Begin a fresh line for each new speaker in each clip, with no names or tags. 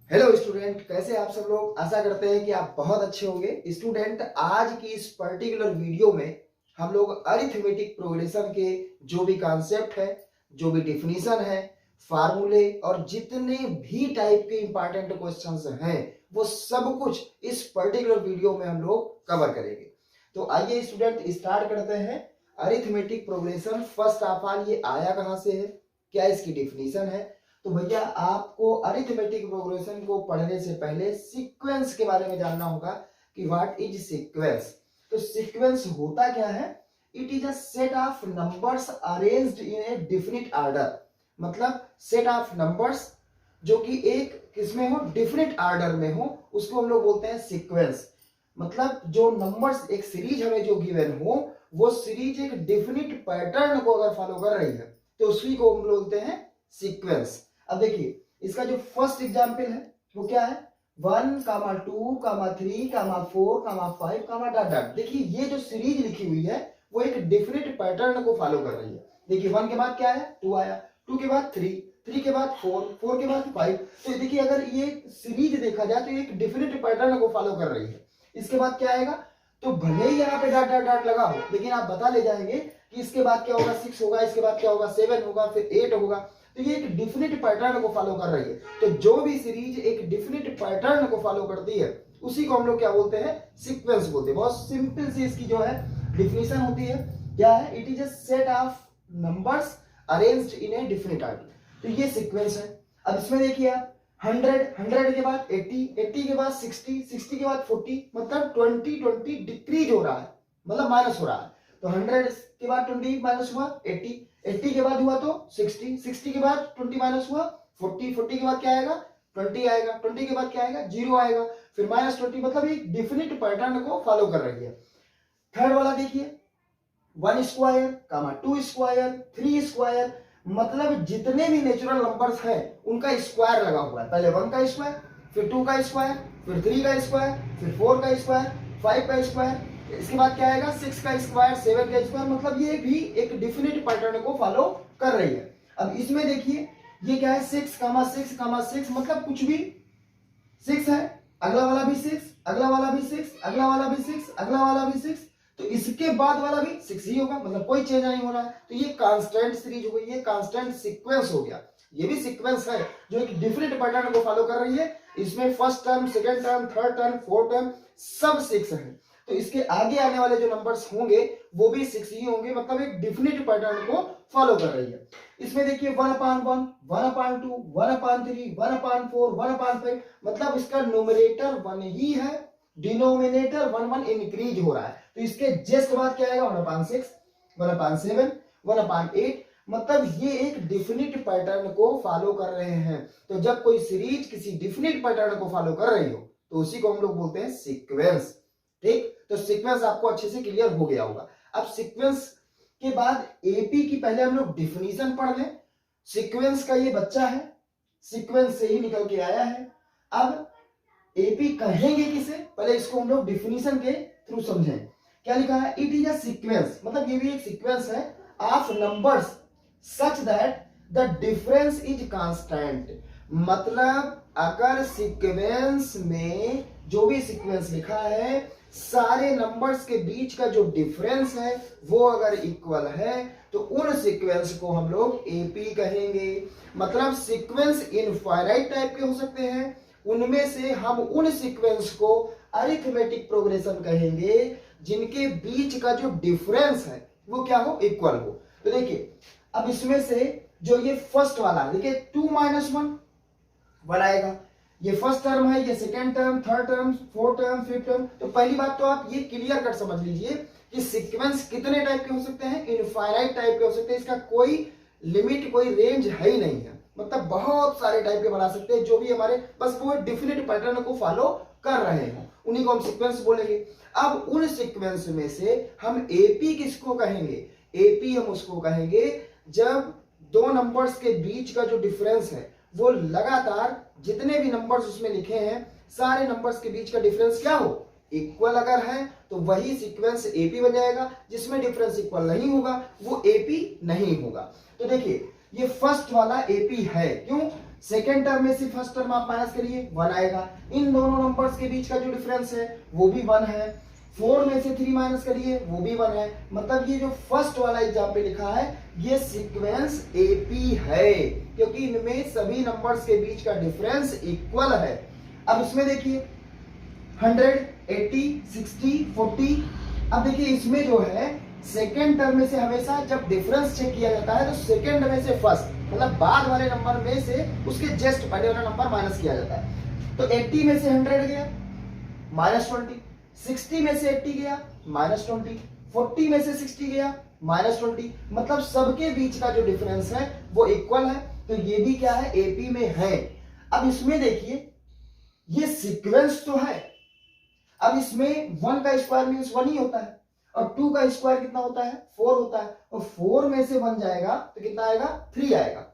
Hello student, कैसे आप सब लोग। आशा करते हैं कि आप बहुत अच्छे होंगे। स्टूडेंट, आज की इस पर्टिकुलर वीडियो में हम लोग अरिथमेटिक प्रोग्रेशन के जो भी कॉन्सेप्ट है, जो भी डिफिनीशन है, फार्मूले और जितने भी टाइप के इंपॉर्टेंट क्वेश्चंस हैं वो सब कुछ इस पर्टिकुलर वीडियो में हम लोग कवर करेंगे। तो आइए स्टूडेंट स्टार्ट करते हैं। Arithmetic progression first of all ये आया कहां से है, क्या इसकी डिफिनीशन है। तो भैया आपको अरिथमेटिक प्रोग्रेशन को पढ़ने से पहले सीक्वेंस के बारे में जानना होगा कि व्हाट इज सीक्वेंस। तो सीक्वेंस होता क्या है? It is a set of numbers arranged in A definite order. मतलब सेट ऑफ नंबर्स जो कि एक किसमें हो, डिफिनिट ऑर्डर में हो, उसको हम लोग बोलते हैं सीक्वेंस। मतलब जो नंबर्स, एक सीरीज हमें जो गिवन हो, वो सीरीज एक डिफिनिट पैटर्न को अगर फॉलो कर रही है तो उसी को हम बोलते हैं सीक्वेंस। अब देखिए इसका जो फर्स्ट एग्जाम्पल है वो क्या है, 1, 2, 3, 4, 5, डॉट डॉट। देखिए ये जो सीरीज लिखी हुई है वो एक डिफरेंट पैटर्न को फॉलो कर रही है। देखिए 1 के बाद क्या है, 2 आया, 2 के बाद 3, 3 के बाद 4, 4 के बाद 5। तो देखिए अगर ये सीरीज देखा जाए तो एक डिफरेंट पैटर्न को फॉलो कर रही है। इसके बाद क्या आएगा, तो भले ही यहाँ पे डॉट डॉट डॉट लगा हो लेकिन आप बता ले जाएंगे कि इसके बाद क्या होगा, 6 होगा, इसके बाद क्या होगा, 7 होगा, फिर 8 होगा। तो ये एक डिफिनिट पैटर्न को फॉलो कर रही है। तो जो भी सीरीज एक डिफिनिट पैटर्न को फॉलो करती है उसी को हम लोग क्या बोलते हैं, सीक्वेंस बोलते हैं। बहुत सिंपल सी इसकी जो है डिफिनीशन होती है, क्या है, it is a set of numbers arranged in A definite order. तो ये सीक्वेंस है। अब इसमें देखिए आप 100 के बाद 80 के बाद 60 के बाद 40, मतलब 20 डिक्रीज हो रहा है, मतलब माइनस हो रहा है। तो 100 के बाद 20 माइनस हुआ 80 के बाद हुआ तो 60 के बाद 20 माइनस हुआ 40 के बाद क्या आएगा, 20 आएगा, 20 के बाद क्या आएगा, 0 आएगा, फिर -20। मतलब एक डिफिनिट पैटर्न को फॉलो कर रही है। थर्ड वाला देखिए 1 स्क्वायर, 2 स्क्वायर, 3 स्क्वायर, मतलब जितने भी नेचुरल नंबर्स हैं उनका स्क्वायर लगा हुआ है। पहले 1 का स्क्वायर, फिर 2 का स्क्वायर, फिर 3 का स्क्वायर, फिर 4 का स्क्वायर, 5 का स्क्वायर, इसके बाद क्या आएगा, 6 का स्क्वायर, 7 का स्क्वायर। मतलब ये भी एक डिफिनिट पैटर्न को फॉलो कर रही है। अब इसमें देखिए ये क्या है, 6, 6, मतलब कुछ भी 6 है, अगला वाला भी 6, अगला वाला भी 6, अगला वाला भी 6, अगला वाला भी 6, तो इसके बाद वाला भी 6 ही होगा, मतलब कोई चेंज नहीं हो रहा है। तो ये कांस्टेंट सीरीज हो गई, ये कांस्टेंट सीक्वेंस हो गया। ये भी सीक्वेंस है जो एक डिफरेंट पैटर्न को फॉलो कर रही है। इसमें first term, second term, third term, fourth term सब 6 है। तो इसके आगे आने वाले जो नंबर्स होंगे वो भी 6 ही होंगे, मतलब एक डिफिनिट पैटर्न को फॉलो कर रही है। इसमें देखिए 1/1, 1/2, 1/3, 1/4, 1/5, मतलब इसका न्यूमरेटर 1 ही है, डिनोमिनेटर 1 इंक्रीज हो रहा है। तो इसके जस्ट बाद क्या आएगा, 1/6, 1/7, 1/8। मतलब ये एक डिफिनिट पैटर्न को फॉलो कर रहे हैं। तो जब कोई सीरीज किसी डिफिनिट पैटर्न को फॉलो कर रही हो तो उसी को हम लोग बोलते हैं सीक्वेंस। ठीक, तो सीक्वेंस आपको अच्छे से क्लियर हो गया होगा। अब सीक्वेंस के बाद एपी की पहले हम लोग डिफिनीशन पढ़ लें। सीक्वेंस का ये बच्चा है, सीक्वेंस से ही निकल के आया है। अब एपी कहेंगे किसे, पहले इसको हम लोग डिफिनीशन के थ्रू समझें। क्या लिखा है, इट इज अ सीक्वेंस, मतलब ये भी एक सीक्वेंस है of numbers such that the difference is constant. मतलब अगर सीक्वेंस में जो भी सीक्वेंस लिखा है, सारे नंबर्स के बीच का जो डिफरेंस है वो अगर इक्वल है तो उन सीक्वेंस को हम लोग एपी कहेंगे। मतलब सीक्वेंस इनफाइनाइट टाइप के हो सकते हैं, उनमें से हम उन सीक्वेंस को अरिथमेटिक प्रोग्रेशन कहेंगे जिनके बीच का जो डिफरेंस है वो क्या हो, इक्वल हो। तो देखिए अब इसमें से जो ये फर्स्ट वाला देखिए 2 - 1 आएगा, ये फर्स्ट टर्म है, ये second term, third term, fourth term, fifth term. तो पहली बात तो आप ये क्लियर कर समझ लीजिए कि सीक्वेंस कितने टाइप के हो सकते हैं, इनफाइनाइट टाइप के हो सकते हैं। इसका कोई लिमिट, कोई रेंज है ही नहीं है। मतलब बहुत सारे टाइप के बना सकते हैं, जो भी हमारे बस वो डिफिनिट पैटर्न को फॉलो कर रहे हैं उन्हीं को हम सीक्वेंस बोलेंगे। अब उन सीक्वेंस में से हम एपी किसको कहेंगे, एपी हम उसको कहेंगे जब दो नंबर्स के बीच का जो डिफरेंस है वो लगातार जितने भी नंबर्स उसमें लिखे हैं सारे नंबर्स के बीच का डिफरेंस क्या हो, इक्वल अगर है तो वही सीक्वेंस एपी बन जाएगा। जिसमें डिफरेंस इक्वल नहीं होगा वो एपी नहीं होगा। तो देखिए ये फर्स्ट वाला एपी है, क्यों, सेकेंड टर्म में से फर्स्ट टर्म आप माइनस करिए 1 आएगा। इन दोनों नंबर्स के बीच का जो डिफरेंस है वो भी 1 है। 4 में से 3 माइनस करिए वो भी 1 है। मतलब ये जो फर्स्ट वाला एग्जाम पे लिखा है ये सीक्वेंस एपी है, क्योंकि इनमें सभी नंबर्स के बीच का डिफरेंस इक्वल है। अब इसमें देखिए 100, 80, 60, 40। अब देखिए इसमें जो है सेकेंड टर्म में से हमेशा जब डिफरेंस चेक किया जाता है तो सेकेंड में से फर्स्ट मतलब बाद वाले नंबर में से उसके जस्ट पहले वाला नंबर माइनस किया जाता है। तो 80 में से 100 गया -20, 60 में से 80 गया -20, 40 में से 60 गया -20। मतलब सबके बीच का जो डिफरेंस है वो इक्वल है। तो ये भी क्या है, एपी में है। अब इसमें देखिए ये सीक्वेंस तो है। अब इसमें 1 का स्क्वायर मीन्स 1 ही होता है और 2 का स्क्वायर कितना होता है 4 होता है, और 4 में से 1 जाएगा तो कितना आएगा 3 आएगा।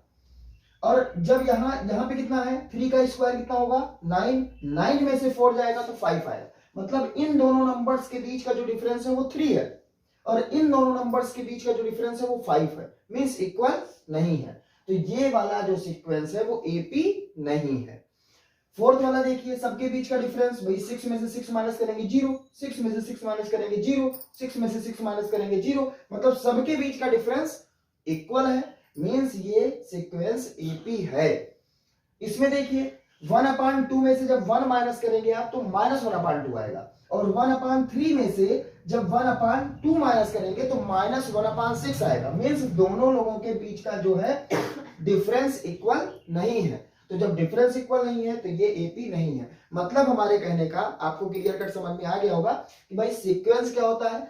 और जब यहां पे कितना है 3 का स्क्वायर कितना होगा 9, 9 में से 4 जाएगा तो 5 आएगा। मतलब इन दोनों नंबर्स के बीच का जो डिफरेंस है वो 3 है और इन दोनों नंबर्स के बीच का जो डिफरेंस है वो 5 है, मींस इक्वल नहीं है। तो ये वाला जो सीक्वेंस है वो एपी नहीं है। फोर्थ वाला देखिए सबके बीच का डिफरेंस, भाई 6 में से 6 माइनस करेंगे 0, 6 में से 6 माइनस करेंगे 0, 6 में से 6 माइनस करेंगे 0। मतलब सबके बीच का डिफरेंस इक्वल है, मींस ये सीक्वेंस एपी है। इसमें देखिए 1/2 में से जब 1 माइनस करेंगे आप तो -1/2 आएगा, और 1/3 में से जब 1/2 माइनस करेंगे तो -1/6 आएगा। मींस दोनों लोगों के बीच का जो है डिफरेंस इक्वल नहीं है। तो जब डिफरेंस इक्वल नहीं है तो ये एपी नहीं है। मतलब हमारे कहने का आपको क्लियर कट समझ में आ गया होगा कि भाई सीक्वेंस क्या होता है,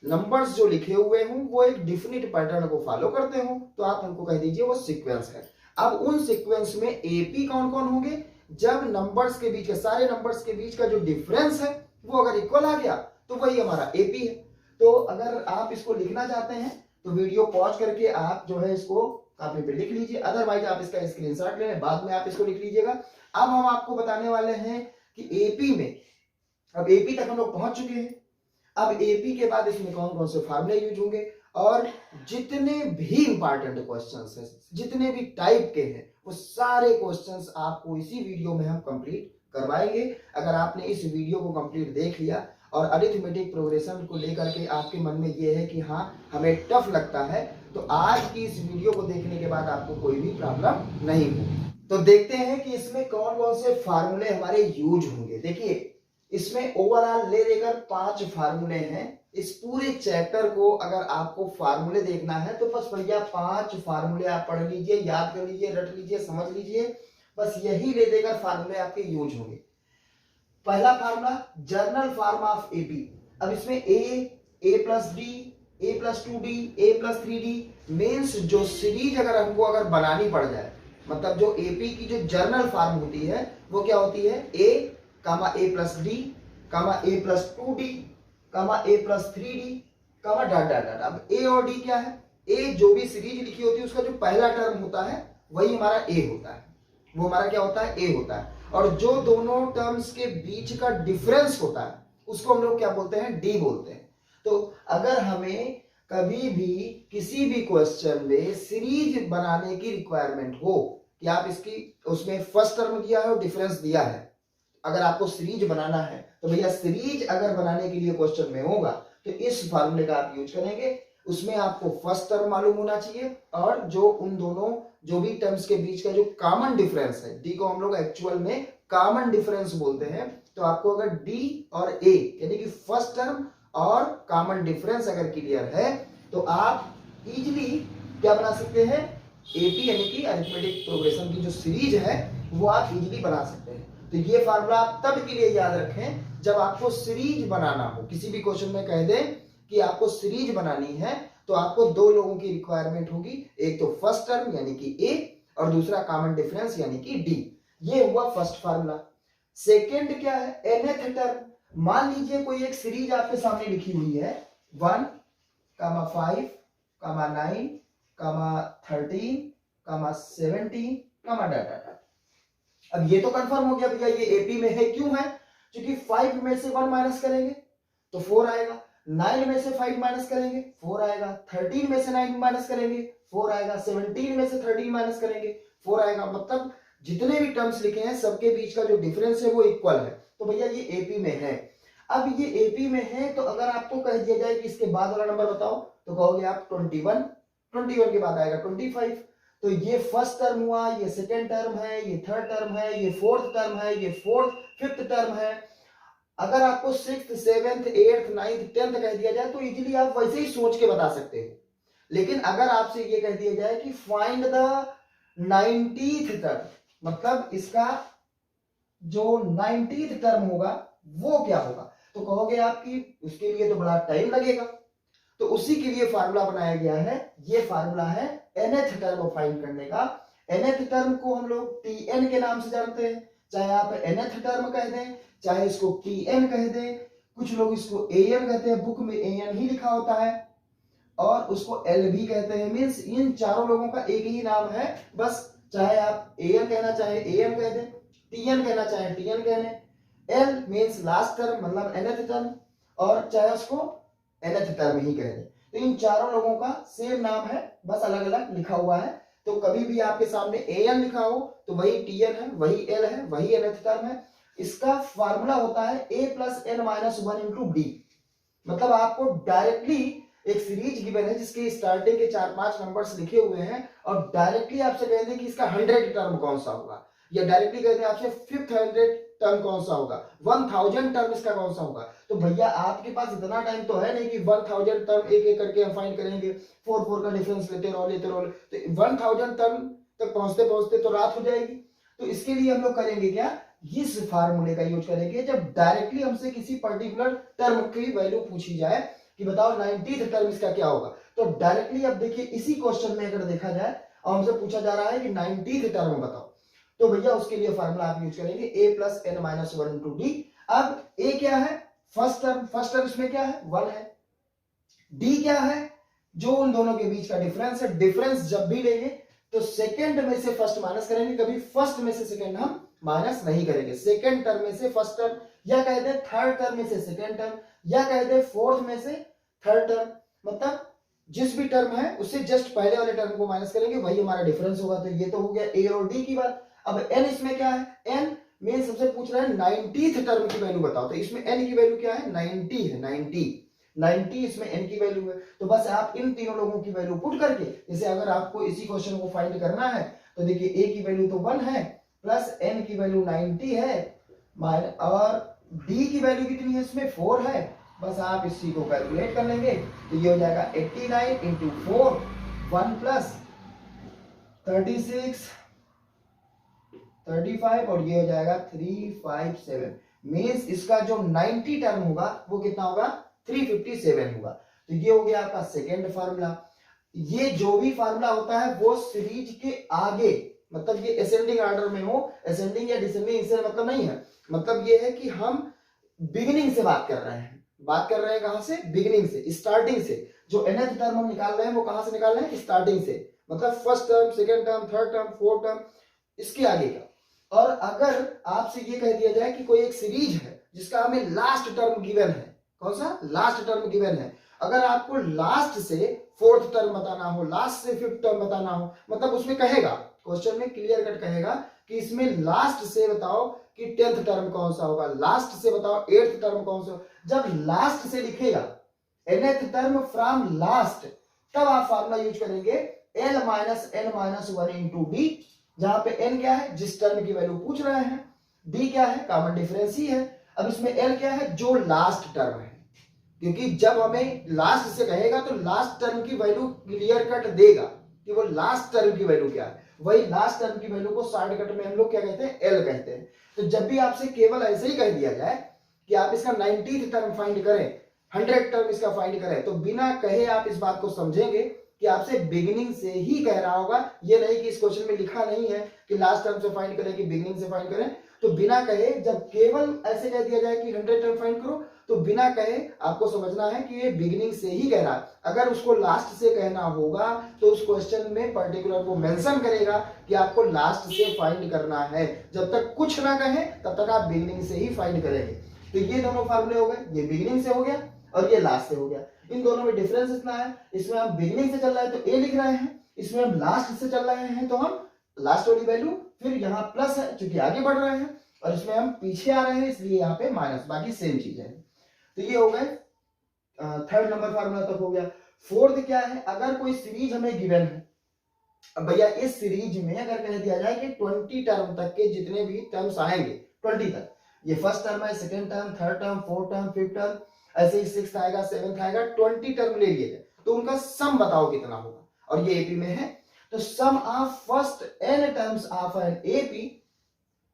नंबर्स जो लिखे हुए हों वो एक डिफिनिट पैटर्न को फॉलो करते हो तो आप उनको कह दीजिए वो सीक्वेंस है। अब उन सीक्वेंस में एपी कौन कौन होंगे, जब नंबर्स के बीच का सारे नंबर्स के बीच का जो डिफरेंस है वो अगर इक्वल आ गया तो वही हमारा एपी है। तो अगर आप इसको लिखना चाहते हैं तो वीडियो पॉज करके आप जो है इसको कॉपी पे लिख लीजिए, अदरवाइज आप इसका स्क्रीनशॉट ले लें, बाद में आप इसको लिख लीजिएगा। अब हम आपको बताने वाले हैं कि एपी में, अब एपी तक हम लोग पहुंच चुके हैं। अब एपी के बाद इसमें कौन कौन से फार्मूले यूज होंगे और जितने भी इंपॉर्टेंट क्वेश्चंस हैं, जितने भी टाइप के हैं, वो सारे क्वेश्चंस आपको इसी वीडियो में हम कंप्लीट करवाएंगे। अगर आपने इस वीडियो को कंप्लीट देख लिया और अरिथमेटिक प्रोग्रेशन को लेकर के आपके मन में ये है कि हाँ हमें टफ लगता है, तो आज की इस वीडियो को देखने के बाद आपको कोई भी प्रॉब्लम नहीं होगी। तो देखते हैं कि इसमें कौन कौन से फार्मूले हमारे यूज होंगे। देखिए इसमें ओवरऑल ले लेकर 5 फार्मूले हैं। इस पूरे चैप्टर को अगर आपको फार्मूले देखना है तो बस भैया 5 फार्मूले आप पढ़ लीजिए, याद कर लीजिए, रट लीजिए, समझ लीजिए, बस यही ले देकर फार्मूले आपके यूज होंगे। पहला formula journal form of AP. अब इसमें a plus D, a plus 2d, a plus 3d means जो सीरीज अगर बनानी पड़ जाए, मतलब जो एपी की जो जर्नल फॉर्म होती है वो क्या होती है a plus D, a plus 2d, a plus 3d, dot dot dot. अब a और d क्या है, a जो भी सीरीज लिखी होती है उसका जो पहला टर्म होता है वही हमारा a होता है, वो हमारा क्या होता है a होता है, और जो दोनों टर्म्स के बीच का डिफरेंस होता है उसको हम लोग क्या बोलते हैं d बोलते हैं। तो अगर हमें कभी भी किसी भी क्वेश्चन में सीरीज बनाने की रिक्वायरमेंट हो कि आप इसकी उसमें फर्स्ट टर्म दिया है और डिफरेंस दिया है, अगर आपको सीरीज बनाना है तो भैया सीरीज अगर बनाने के लिए क्वेश्चन में होगा तो इस फार्मूले का आप यूज करेंगे। उसमें आपको फर्स्ट टर्म मालूम होना चाहिए और जो उन दोनों जो भी टर्म्स के बीच का जो कॉमन डिफरेंस है, डी को हम लोग एक्चुअल में कॉमन डिफरेंस बोलते हैं। तो आपको अगर डी और ए यानी कि फर्स्ट टर्म और कॉमन डिफरेंस अगर क्लियर है तो आप इजीली क्या बना सकते हैं, एपी यानी कि अरिथमेटिक प्रोग्रेशन की जो सीरीज है वो आप इजीली बना सकते हैं। तो ये फार्मूला आप तब के लिए याद रखें जब आपको सीरीज बनाना हो। किसी भी क्वेश्चन में कह दें कि आपको सीरीज बनानी है तो आपको 2 लोगों की रिक्वायरमेंट होगी, एक तो फर्स्ट टर्म यानी कि ए और दूसरा कॉमन डिफरेंस यानी कि डी। ये हुआ फर्स्ट फार्मूला। सेकंड क्या है, nth टर्म। मान लीजिए कोई एक सीरीज आपके सामने लिखी हुई है 1, 5, 9, 13, 17, डॉट डॉट। अब ये तो कंफर्म हो गया भैया ये एपी में है। क्यों है, क्योंकि 5 में से 1 माइनस करेंगे तो 4 आएगा, 9 में से 5 माइनस करेंगे 4 आएगा, 13 में से 9 माइनस करेंगे 4 आएगा, 17 में से 13 माइनस करेंगे 4 आएगा। मतलब जितने भी टर्म्स लिखे हैं सबके बीच का जो डिफरेंस है वो इक्वल है। तो भैया ये एपी में है। अब ये एपी में है तो अगर आपको कह दिया जाए कि इसके बाद वाला नंबर बताओ तो कहोगे आप 21, 21 के बाद आएगा 25। तो ये फर्स्ट टर्म हुआ, ये सेकेंड टर्म है, ये थर्ड टर्म है, ये फोर्थ टर्म है, ये फोर्थ फिफ्थ टर्म है। अगर आपको sixth, seventh, eighth, ninth, tenth कह दिया जाए तो इजीली आप वैसे ही सोच के बता सकते हो। लेकिन अगर आपसे ये कह दिया जाए कि फाइंड द 90th टर्म, मतलब इसका जो 90th टर्म होगा वो क्या होगा, तो कहोगे आप कि उसके लिए तो बड़ा टाइम लगेगा। तो उसी के लिए फार्मूला बनाया गया है। ये फार्मूला है nth टर्म फाइंड करने का। nth टर्म को हम लोग tn के नाम से जानते हैं, चाहे आप nth टर्म कह दें, चाहे इसको tn कह दें, कुछ लोग इसको an कहते हैं, बुक में an ही लिखा होता है, और उसको l भी कहते हैं। मींस इन चारों लोगों का एक ही नाम है, बस चाहे आप an कहना चाहे an कह दें, tn कहना चाहे tn कह दें। l मींस लास्ट टर्म मतलब nth टर्म, और चाहे उसको nth टर्म ही कह दें। तो इन चारों लोगों का सेम नाम है, बस अलग अलग लिखा हुआ है। तो कभी भी आपके सामने an लिखा हो तो वही tn है, वही l है, वही nth टर्म है। इसका फार्मूला होता है a + n - 1 × d। मतलब आपको डायरेक्टली एक सीरीज गिवन है जिसके स्टार्टिंग के 4-5 नंबर्स लिखे हुए हैं, और डायरेक्टली आपसे कह दें कि इसका 100 टर्म कौन सा होगा, या डायरेक्टली कह दें आपसे 500 टर्म कौन सा होगा, 1000 टर्म इसका कौन सा होगा। तो भैया आपके पास इतना टाइम तो है नहीं कि 1000 टर्म एक एक करके हम फाइंड करेंगे, 4 का डिफरेंस लेते रहो। तो 1000 टर्म तक पहुंचते पहुंचते तो रात हो जाएगी। तो इसके लिए हम लोग करेंगे क्या, इस फार्मूले का यूज करेंगे। जब डायरेक्टली हमसे किसी पर्टिकुलर टर्म की वैल्यू पूछी जाए कि बताओ 90th टर्म इसका क्या होगा, तो डायरेक्टली अब देखिए इसी क्वेश्चन में अगर देखा जाए और हमसे पूछा जा रहा है कि 90th टर्म बताओ, तो भैया उसके लिए फार्मूला आप यूज करेंगे a + n - 1 × d। अब a क्या है, फर्स्ट टर्म इसमें क्या है 1 है। d क्या है, जो उन दोनों के बीच का डिफरेंस है। डिफरेंस जब भी लेंगे तो सेकंड में से फर्स्ट माइनस करेंगे, कभी फर्स्ट में से सेकंड हम माइनस नहीं करेंगे। सेकंड टर्म में से फर्स्ट टर्म, या कह दे थर्ड टर्म में से सेकंड टर्म, या कह दे फोर्थ में से थर्ड टर्म, मतलब जिस भी टर्म है उससे जस्ट पहले वाले टर्म को माइनस करेंगे, वही हमारा डिफरेंस होगा। तो ये तो हो गया a और d की बात। अब n इसमें क्या है, n में सबसे पूछ रहा है 90th टर्म की वैल्यू बताओ, तो इसमें n की वैल्यू क्या है 90 है, 90 इसमें n की वैल्यू है। तो बस आप इन तीनों लोगों की वैल्यू पुट करके, जैसे अगर आपको इसी क्वेश्चन को फाइंड करना है तो देखिए a की वैल्यू तो 1 है, प्लस n की वैल्यू 90 है, और d की वैल्यू कितनी है इसमें 4 है। बस आप इसी को कैलकुलेट कर लेंगे तो ये हो जाएगा 89 × 4, 1 + 36, 35, और ये हो जाएगा 357। मींस इसका जो 90 टर्म होगा वो कितना होगा 357 होगा। तो ये हो गया आपका सेकेंड फार्मूला। ये जो भी फार्मूला होता है वो सीरीज के आगे, मतलब ये असेंडिंग ऑर्डर में हो, असेंडिंग या डिसेंडिंग इससे मतलब नहीं है। मतलब ये है कि हम बिगिनिंग से बात कर रहे हैं, कहां से, बिगिनिंग से, स्टार्टिंग से। जो nth टर्म हम निकाल रहे हैं वो कहां से निकाल रहे हैं, स्टार्टिंग से, मतलब first term, second term, third term, fourth term, इसके आगे का। और अगर आपसे ये कह दिया जाए कि कोई एक सीरीज है जिसका हमें लास्ट टर्म गिवन है, कौन सा लास्ट टर्म गिवन है, अगर आपको लास्ट से फोर्थ टर्म बताना हो, लास्ट से फिफ्थ टर्म बताना हो, मतलब उसमें कहेगा क्वेश्चन में क्लियर कट कहेगा कि इसमें लास्ट से बताओ कि 10th टर्म कौन सा होगा, लास्ट से बताओ 8th टर्म कौन सा। जब लास्ट से लिखेगा nth टर्म फ्रॉम लास्ट, तब आप फार्मूला यूज करेंगे l - n - 1 × d, जहां पे n क्या है जिस टर्म की वैल्यू पूछ रहे हैं, d क्या है कॉमन डिफरेंस ही है। अब इसमें l क्या है जो लास्ट टर्म है, क्योंकि जब हमें लास्ट से कहेगा तो लास्ट टर्म की वैल्यू क्लियर कट देगा कि वो लास्ट टर्म की वैल्यू क्या है। वही लास्ट टर्म की वैल्यू को शॉर्टकट में हम लोग क्या कहते हैं, l कहते हैं। तो जब भी आपसे केवल ऐसे ही कह दिया जाए कि आप इसका 90th टर्म फाइंड करें, 100 टर्म इसका फाइंड करें, तो बिना कहे आप इस बात को समझेंगे कि आपसे बिगिनिंग से ही कह रहा होगा। ये नहीं कि इस क्वेश्चन में लिखा नहीं है कि लास्ट टर्म से फाइंड करें कि बिगिनिंग से फाइंड करें। तो बिना कहे जब केवल ऐसे कह दिया जाए कि 100 टर्म फाइंड करो, तो बिना कहे आपको समझना है कि ये बिगिनिंग से ही कह रहा है। अगर उसको लास्ट से कहना होगा तो उस क्वेश्चन में पर्टिकुलर वो मेंशन करेगा कि आपको लास्ट से फाइंड करना है। जब तक कुछ ना कहे तब तक आप बिगिनिंग से ही फाइंड करेंगे। तो ये दोनों फार्मूले हो गए, ये बिगिनिंग से हो गया और ये लास्ट से हो गया। इन दोनों में डिफरेंस इतना है, इसमें हम बिगिनिंग से चल रहे हैं तो ए लिख रहे हैं, इसमें हम लास्ट से चल रहे हैं तो हम लास्ट वाली वैल्यू, फिर यहाँ प्लस है क्योंकि आगे बढ़ रहे हैं, और इसमें हम पीछे आ रहे हैं इसलिए यहाँ पे माइनस, बाकी सेम चीज है। तो ये हो गए थर्ड नंबर फार्मूला तक हो गया। फोर्थ क्या है, अगर कोई सीरीज हमें गिवन है, अब भैया इस सीरीज में अगर कह दिया जाए कि 20 टर्म तक के जितने भी टर्म्स आएंगे 20 तक, ये फर्स्ट टर्म है, second term, third term, fourth term, fifth term, ऐसे ही सिक्स्थ आएगा, सेवेंथ आएगा, 20 टर्म ले लिए तो उनका सम बताओ कितना होगा, और ये एपी में है। तो sum of first n terms of an AP,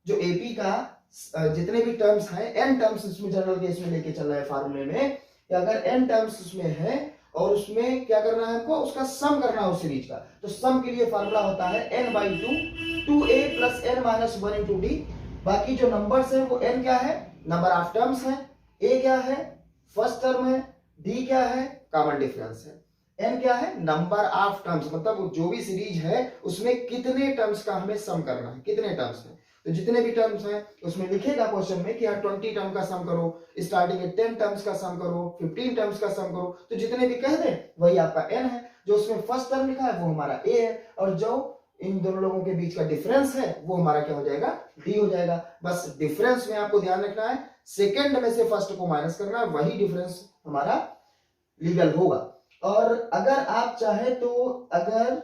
जो एपी का जितने भी टर्म्स हैं, n टर्म्स इसमें जनरल केस में लेके चल रहा है फार्मूले में, अगर n टर्म्स उसमें है और उसमें क्या करना है हमको, उसका सम करना है उस सीरीज का। तो सम के लिए फार्मूला होता है n/2 2a plus n minus 1 into D. बाकी जो नंबर्स है वो n क्या है, नंबर ऑफ टर्म्स है, a क्या है, फर्स्ट टर्म है, d क्या है, कॉमन डिफरेंस है, n क्या है, नंबर ऑफ टर्म्स, मतलब जो भी सीरीज है उसमें कितने टर्म्स का हमें सम करना है, कितने टर्म्स है। तो जितने भी टर्म्स हैं उसमें लिखेगा क्वेश्चन में कि यार 20 टर्म का सम करो, स्टार्टिंग में 10 टर्म्स का सम करो, 15 टर्म्स का सम करो, तो जितने भी कह दे वही आपका n है। जो उसमें फर्स्ट टर्म लिखा है वो हमारा a है, और जो इन दोनों लोगों के बीच का डिफरेंस है वो हमारा क्या हो जाएगा, d हो जाएगा। बस डिफरेंस में आपको ध्यान रखना है, सेकेंड में से फर्स्ट को माइनस करना है, वही डिफरेंस हमारा लीगल होगा। और अगर आप चाहे तो अगर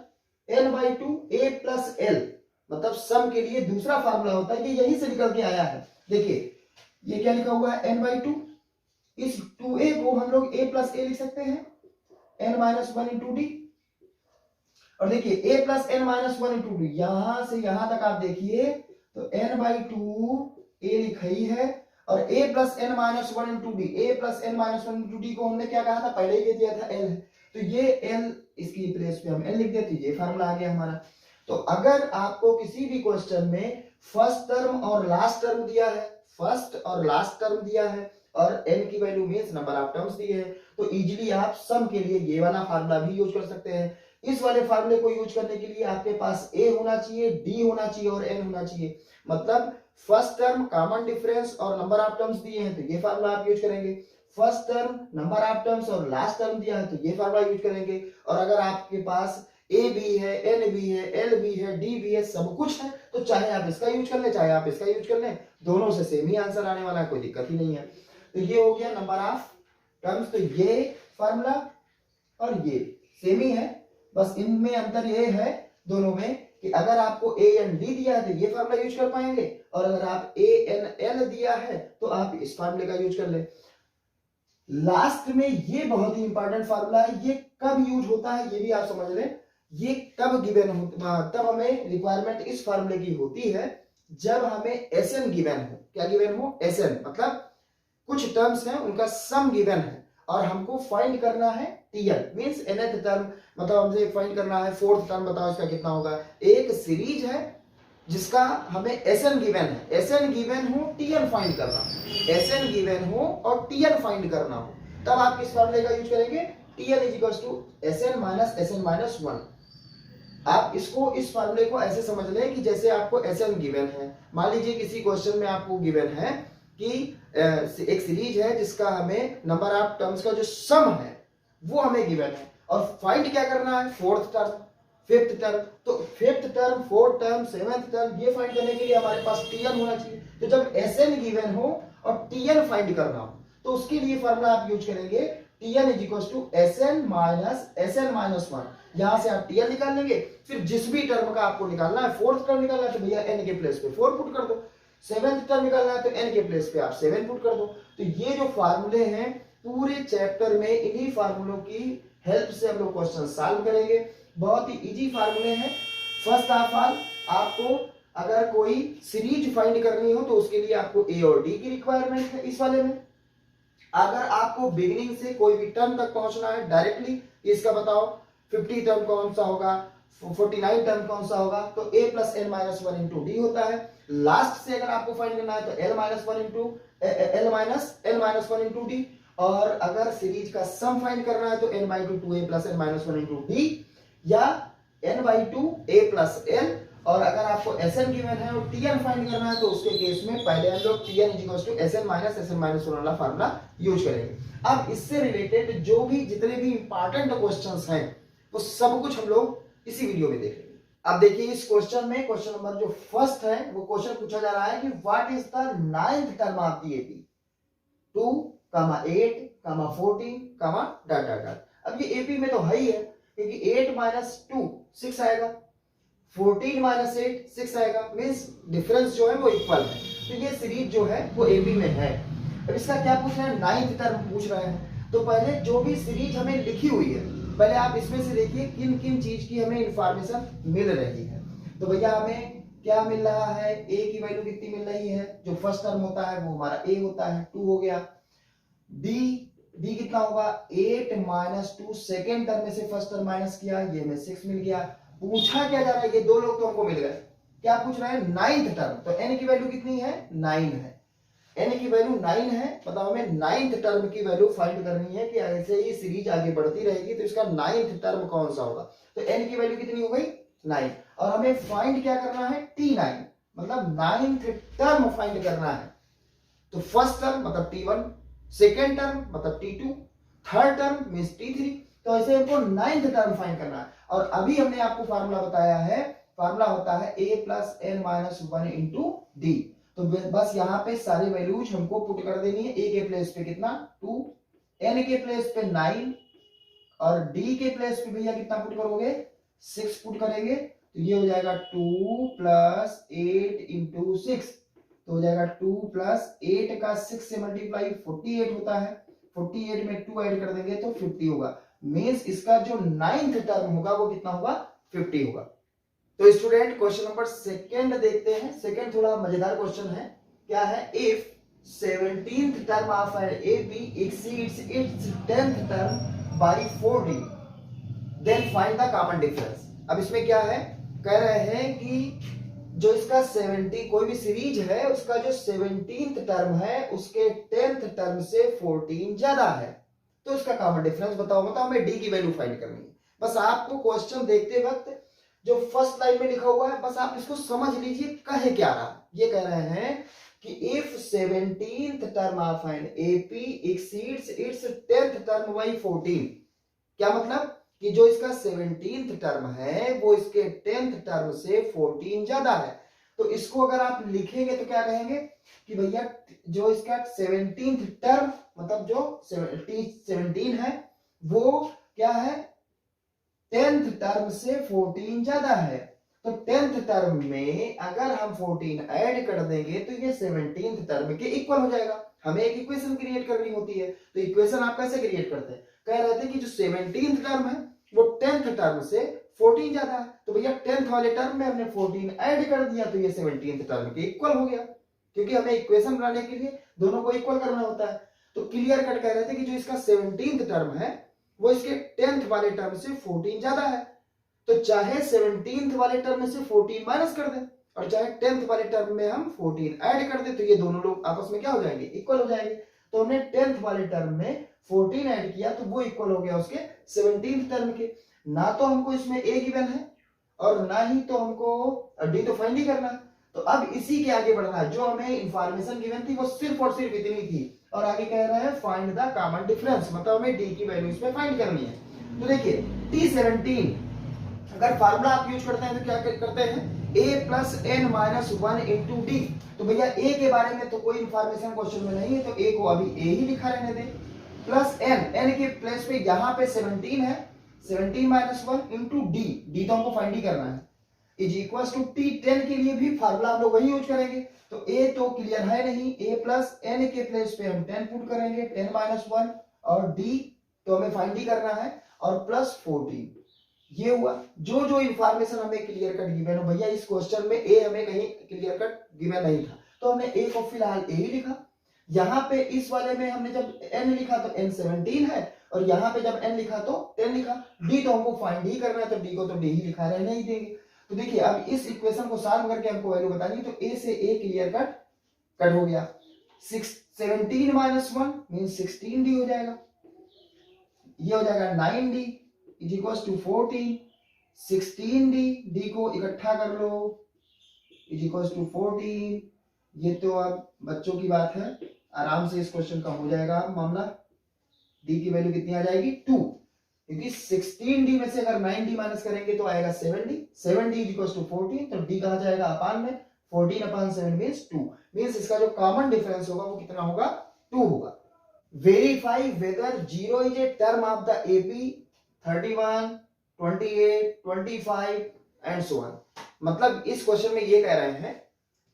n/2 a प्लस l, मतलब सम के लिए दूसरा फार्मूला होता है, ये यहीं से निकल के आया है। देखिए ये क्या लिखा हुआ है, n/2, इस 2a को हम लोग a प्लस a लिख सकते हैं, n माइनस 1 इंटू डी। और देखिए a plus n minus 1 into D, यहां से यहां तक आप देखिए तो n/2 a लिखा ही है, और a plus n minus 1 into D, a plus n minus 1 into D को हमने क्या कहा था, पहले ही दिया था l है, तो ये l इसकी प्लेस पे हम l लिख देते, ये फार्मूला आ गया हमारा। तो अगर आपको किसी भी क्वेश्चन में फर्स्ट टर्म और लास्ट टर्म दिया है, फर्स्ट और लास्ट टर्म दिया है, और n की value means number of terms दिए हैं, तो इजीली आप सम के लिए ये वाला फार्मूला भी यूज कर सकते हैं। इस वाले फार्मूले को यूज करने के लिए आपके पास a होना चाहिए, d होना चाहिए और n होना चाहिए। मतलब फर्स्ट टर्म, कॉमन डिफरेंस और नंबर ऑफ टर्म्स दिए हैं तो ये फार्मूला आप यूज करेंगे, first term, number of terms और लास्ट टर्म दिया है तो ये फार्मूला यूज करेंगे। और अगर आपके पास a भी है, n भी है, l भी है, d भी है, सब कुछ है, तो चाहे आप इसका यूज कर ले, चाहे आप इसका यूज कर लें, दोनों से सेम ही आंसर आने वाला है, कोई दिक्कत ही नहीं है। तो ये हो गया नंबर ऑफ टर्म्स। तो ये फार्मूला और ये सेम ही है, बस इनमें अंतर ये है दोनों में कि अगर आपको a n d दिया है तो ये फार्मूला यूज कर पाएंगे, और अगर आप a n l दिया है तो आप इस फार्मूले का यूज कर ले। लास्ट में ये बहुत ही इंपॉर्टेंट फार्मूला है, ये कब यूज होता है ये भी आप समझ लें। ये कब गिवन होता, तब हमें रिक्वायरमेंट इस फार्मूले की होती है जब हमें SN गिवन हो। क्या गिवन हो, SN मतलब कुछ टर्म्स हैं उनका सम गिवन है और हमको फाइंड करना है TN मींस nth टर्म, मतलब हमसे फाइंड करना है फोर्थ टर्म, बताओ इसका कितना होगा। एक सीरीज है जिसका हमें SN गिवन है, SN गिवन हो, TN फाइंड करना, SN गिवन हो और TN फाइंड करना हो, तब आप किस फार्मूले का यूज करेंगे, TN is equals to SN minus SN minus 1। आप इसको, इस फार्मूले को ऐसे समझ लें कि जैसे आपको SN गिवन है, मान लीजिए किसी क्वेश्चन में आपको गिवन है कि एक सीरीज है जिसका हमें नंबर ऑफ टर्म्स का जो सम है वो हमें गिवन है, और फाइंड क्या करना है, फोर्थ टर्म, फिफ्थ टर्म। तो fifth term, fourth term, seventh term, ये फाइंड करने के लिए हमारे पास TN होना चाहिए। तो जब SN गिवन हो और TN फाइंड करना हो तो उसके लिए फार्मूला आप यूज करेंगे TN is equal to SN minus SN minus 1। यहां से आप TN निकाल लेंगे, फिर जिस भी टर्म का आपको निकालना है, फोर्थ टर्म निकालना है तो भैया n के प्लेस पे 4 पुट कर दो, सेवेंथ टर्म निकालना है तो n के प्लेस पे आप 7 पुट कर दो। तो ये जो फार्मूले हैं पूरे चैप्टर में इन्हीं फार्मूलों की हेल्प से हम लोग क्वेश्चन सॉल्व करेंगे। बहुत ही इजी फार्मूले हैं। फर्स्ट ऑफ ऑल आपको अगर कोई सीरीज फाइंड करनी हो तो उसके लिए आपको a और d की रिक्वायरमेंट है इस वाले में। अगर आपको बिगिनिंग से कोई भी टर्म तक पहुंचना है डायरेक्टली, इसका बताओ 50 टर्म कौन सा होगा, 49 टर्म कौन सा होगा, तो a plus n minus 1 into D होता है। लास्ट से अगर आपको फाइंड करना है तो l minus 1 into l minus 1 into D, और अगर सीरीज का सम फाइंड करना है तो n/2 2a plus n minus 1 into D, या n/2 a प्लस n। और अगर आपको SN गिवन है और TN फाइंड करना है तो उसके केस में पहले हम लोग TN is equal to SN minus SN minus 1 वाला फार्मूला यूज करेंगे। अब इससे रिलेटेड जो भी जितने भी इंपॉर्टेंट क्वेश्चंस हैं वो सब कुछ हम लोग इसी वीडियो में देखेंगे। अब देखिए इस क्वेश्चन में क्वेश्चन नंबर जो फर्स्ट है वो क्वेश्चन पूछा जा रहा है कि what is the 9th term of the AP 2, 8, 14, dot dot dot. अब ये एपी में तो है ही है क्योंकि 8 माइनस 2 6 आएगा, 14 माइनस 8 6 आएगा, मीन्स डिफरेंस जो है वो इक्वल है। तो ये सीरीज जो है वो एपी में है। अब इसका क्या पूछ रहे हैं, 9th टर्म पूछ रहे हैं। तो पहले जो भी सीरीज हमें लिखी हुई है पहले आप इसमें से देखिए किन किन चीज की हमें इंफॉर्मेशन मिल रही है। तो भैया हमें क्या मिल रहा है, ए की वैल्यू कितनी मिल रही है, जो फर्स्ट टर्म होता है वो हमारा ए होता है 2 हो गया। डी कितना होगा 8 माइनस 2, सेकेंड टर्म में से फर्स्ट टर्म माइनस किया, ये में 6 मिल गया। पूछा क्या जा रहा है, ये दो लोग तो हमको मिल गए, क्या पूछ रहे हैं 9th टर्म। तो एन की वैल्यू कितनी है 9 है, एन की वैल्यू 9 है, मतलब हमें 9th टर्म की वैल्यू फाइंड करनी है कि ऐसे ही सीरीज आगे बढ़ती रहेगी तो इसका 9th टर्म कौन सा होगा। तो एन की वैल्यू कितनी हो गई 9 और हमें फाइंड क्या करना है T9, मतलब 9th टर्म फाइंड करना है। तो फर्स्ट टर्म मतलब T1, सेकेंड टर्म मतलब T2, third term means T3। तो ऐसे हमको 9th टर्म फाइंड करना है। और अभी हमने आपको फार्मूला बताया है, फार्मूला होता है a plus n minus 1 into D. तो बस यहाँ पे सारी वैल्यूज हमको पुट कर देनी है। a के प्लेस पे कितना 2, n के प्लेस पे 9 और d के प्लेस पे भैया कितना पुट करोगे 6 पुट करेंगे। तो ये हो जाएगा 2 प्लस 8 इंटू 6, तो हो जाएगा 2 प्लस 8 का 6 से मल्टीप्लाई 48 होता है, 48 में 2 ऐड कर देंगे तो 50 होगा। मींस इसका जो 9th टर्म होगा वो कितना होगा 50 होगा। तो स्टूडेंट क्वेश्चन नंबर सेकंड देखते हैं। सेकंड थोड़ा मजेदार क्वेश्चन है। क्या है, if 17th term of an AP exceeds its 10th term by 4d then find the common difference. अब इसमें क्या है, कह रहे हैं कि जो इसका 70 कोई भी सीरीज है उसका जो 17th टर्म है उसके 10th टर्म से 14 ज्यादा है, तो इसका कॉमन डिफरेंस बताओ। मतलब हमें डी की वैल्यू फाइंड करनी है। बस आपको क्वेश्चन देखते वक्त जो फर्स्ट लाइन में लिखा हुआ है बस आप इसको समझ लीजिए कहे क्या रहा। ये कह रहे हैं कि if 17th term of an AP exceeds its 10th term bye 14, क्या मतलब कि जो इसका 17th टर्म है वो इसके 10th टर्म से 14 ज्यादा है। तो इसको अगर आप लिखेंगे तो क्या कहेंगे कि भैया जो इसका 17th टर्म मतलब जो 17 है वो क्या है 10th टर्म से 14 ज्यादा है। तो 10th टर्म में अगर हम 14 ऐड कर देंगे तो ये 17th टर्म के इक्वल हो जाएगा। हमें एक इक्वेशन क्रिएट करनी होती है। तो इक्वेशन आप कैसे क्रिएट करते हैं, कह रहे थे कि जो 17th टर्म है वो 10th टर्म से 14 ज्यादा है। तो भैया 10th वाले टर्म में हमने 14 ऐड कर दिया तो ये 17th टर्म के इक्वल हो गया, क्योंकि हमें इक्वेशन बनाने के लिए दोनों को इक्वल करना होता है। तो क्लियर कट कह रहे थे कि जो इसका 17th टर्म है वो इसके 10th वाले टर्म से 14 ज्यादा है। तो चाहे 17th वाले टर्म में से 14 माइनस कर दें और चाहे 10th वाले टर्म में हम 14 ऐड कर दें तो ये दोनों लोग आपस में क्या हो जाएंगे, इक्वल हो जाएंगे। तो हमने 10th वाले टर्म में 14 ऐड किया तो वो इक्वल हो गया उसके 17th टर्म के। ना तो हमको इसमें a गिवन है और ना ही तो हमको d तो फाइंड ही करना है। तो अब इसी के आगे बढ़ना है। जो हमें इंफॉर्मेशन गिवन थी वो सिर्फ और सिर्फ इतनी थी और आगे कह रहा है फाइंड द कॉमन डिफरेंस, मतलब हमें d की वैल्यू इसमें फाइंड करनी है। तो देखिए T17 अगर फार्मूला आप यूज करते हैं तो क्या करते हैं a plus n minus 1 into D. तो भैया a के बारे में तो कोई इंफॉर्मेशन क्वेश्चन में नहीं है तो a को अभी a ही लिखा रहने दें, प्लस n के प्लेस पे यहाँ पे 17 है, 17 माइनस 1 इंटू डी तो हमको फाइंड ही करना है, इज इक्वल टू T10 के लिए भी फार्मूला हम लोग वही यूज करेंगे। तो a तो क्लियर है नहीं, a प्लस n के प्लेस पे हम 10 पुट करेंगे, 10 माइनस 1 और d तो हमें फाइंड ही करना है और प्लस 14। ये हुआ जो जो इंफॉर्मेशन हमें क्लियर कट गिवन हो। भैया इस क्वेश्चन में a हमें कहीं क्लियर कट गिवन नहीं था तो हमने a को फिलहाल a ही लिखा। यहाँ पे इस वाले में हमने जब n लिखा तो n 17 है और यहाँ पे जब n लिखा तो 10 लिखा। d तो हमको फाइंड ही करना है तो d को तो d ही लिखा रहने ही देंगे। तो देखिए अब इस इक्वेशन को सॉल्व करके हमको वैल्यू बतानी, तो a से a क्लियर कट हो गया। 17 माइनस 1 मींस 16d हो जाएगा, ये हो जाएगा 9d is equal to 14, 16d d को इकट्ठा कर लो इज इक्वल टू 14। ये तो अब बच्चों की बात है, आराम से इस क्वेश्चन का हो जाएगा मामला। d की वैल्यू कितनी आ जाएगी 2। क्योंकि 16d में से अगर 9d माइनस करेंगे तो आएगा 7d, 7d is equal to 14, तो d कहां जाएगा अपान में, 14 अपॉन 7 मींस 2, मींस इसका जो कॉमन डिफरेंस होगा वो कितना होगा, 2 होगा। Verify whether 0 is a term of the AP 31, 28, 25 and so on. मतलब इस क्वेश्चन में ये कह रहे हैं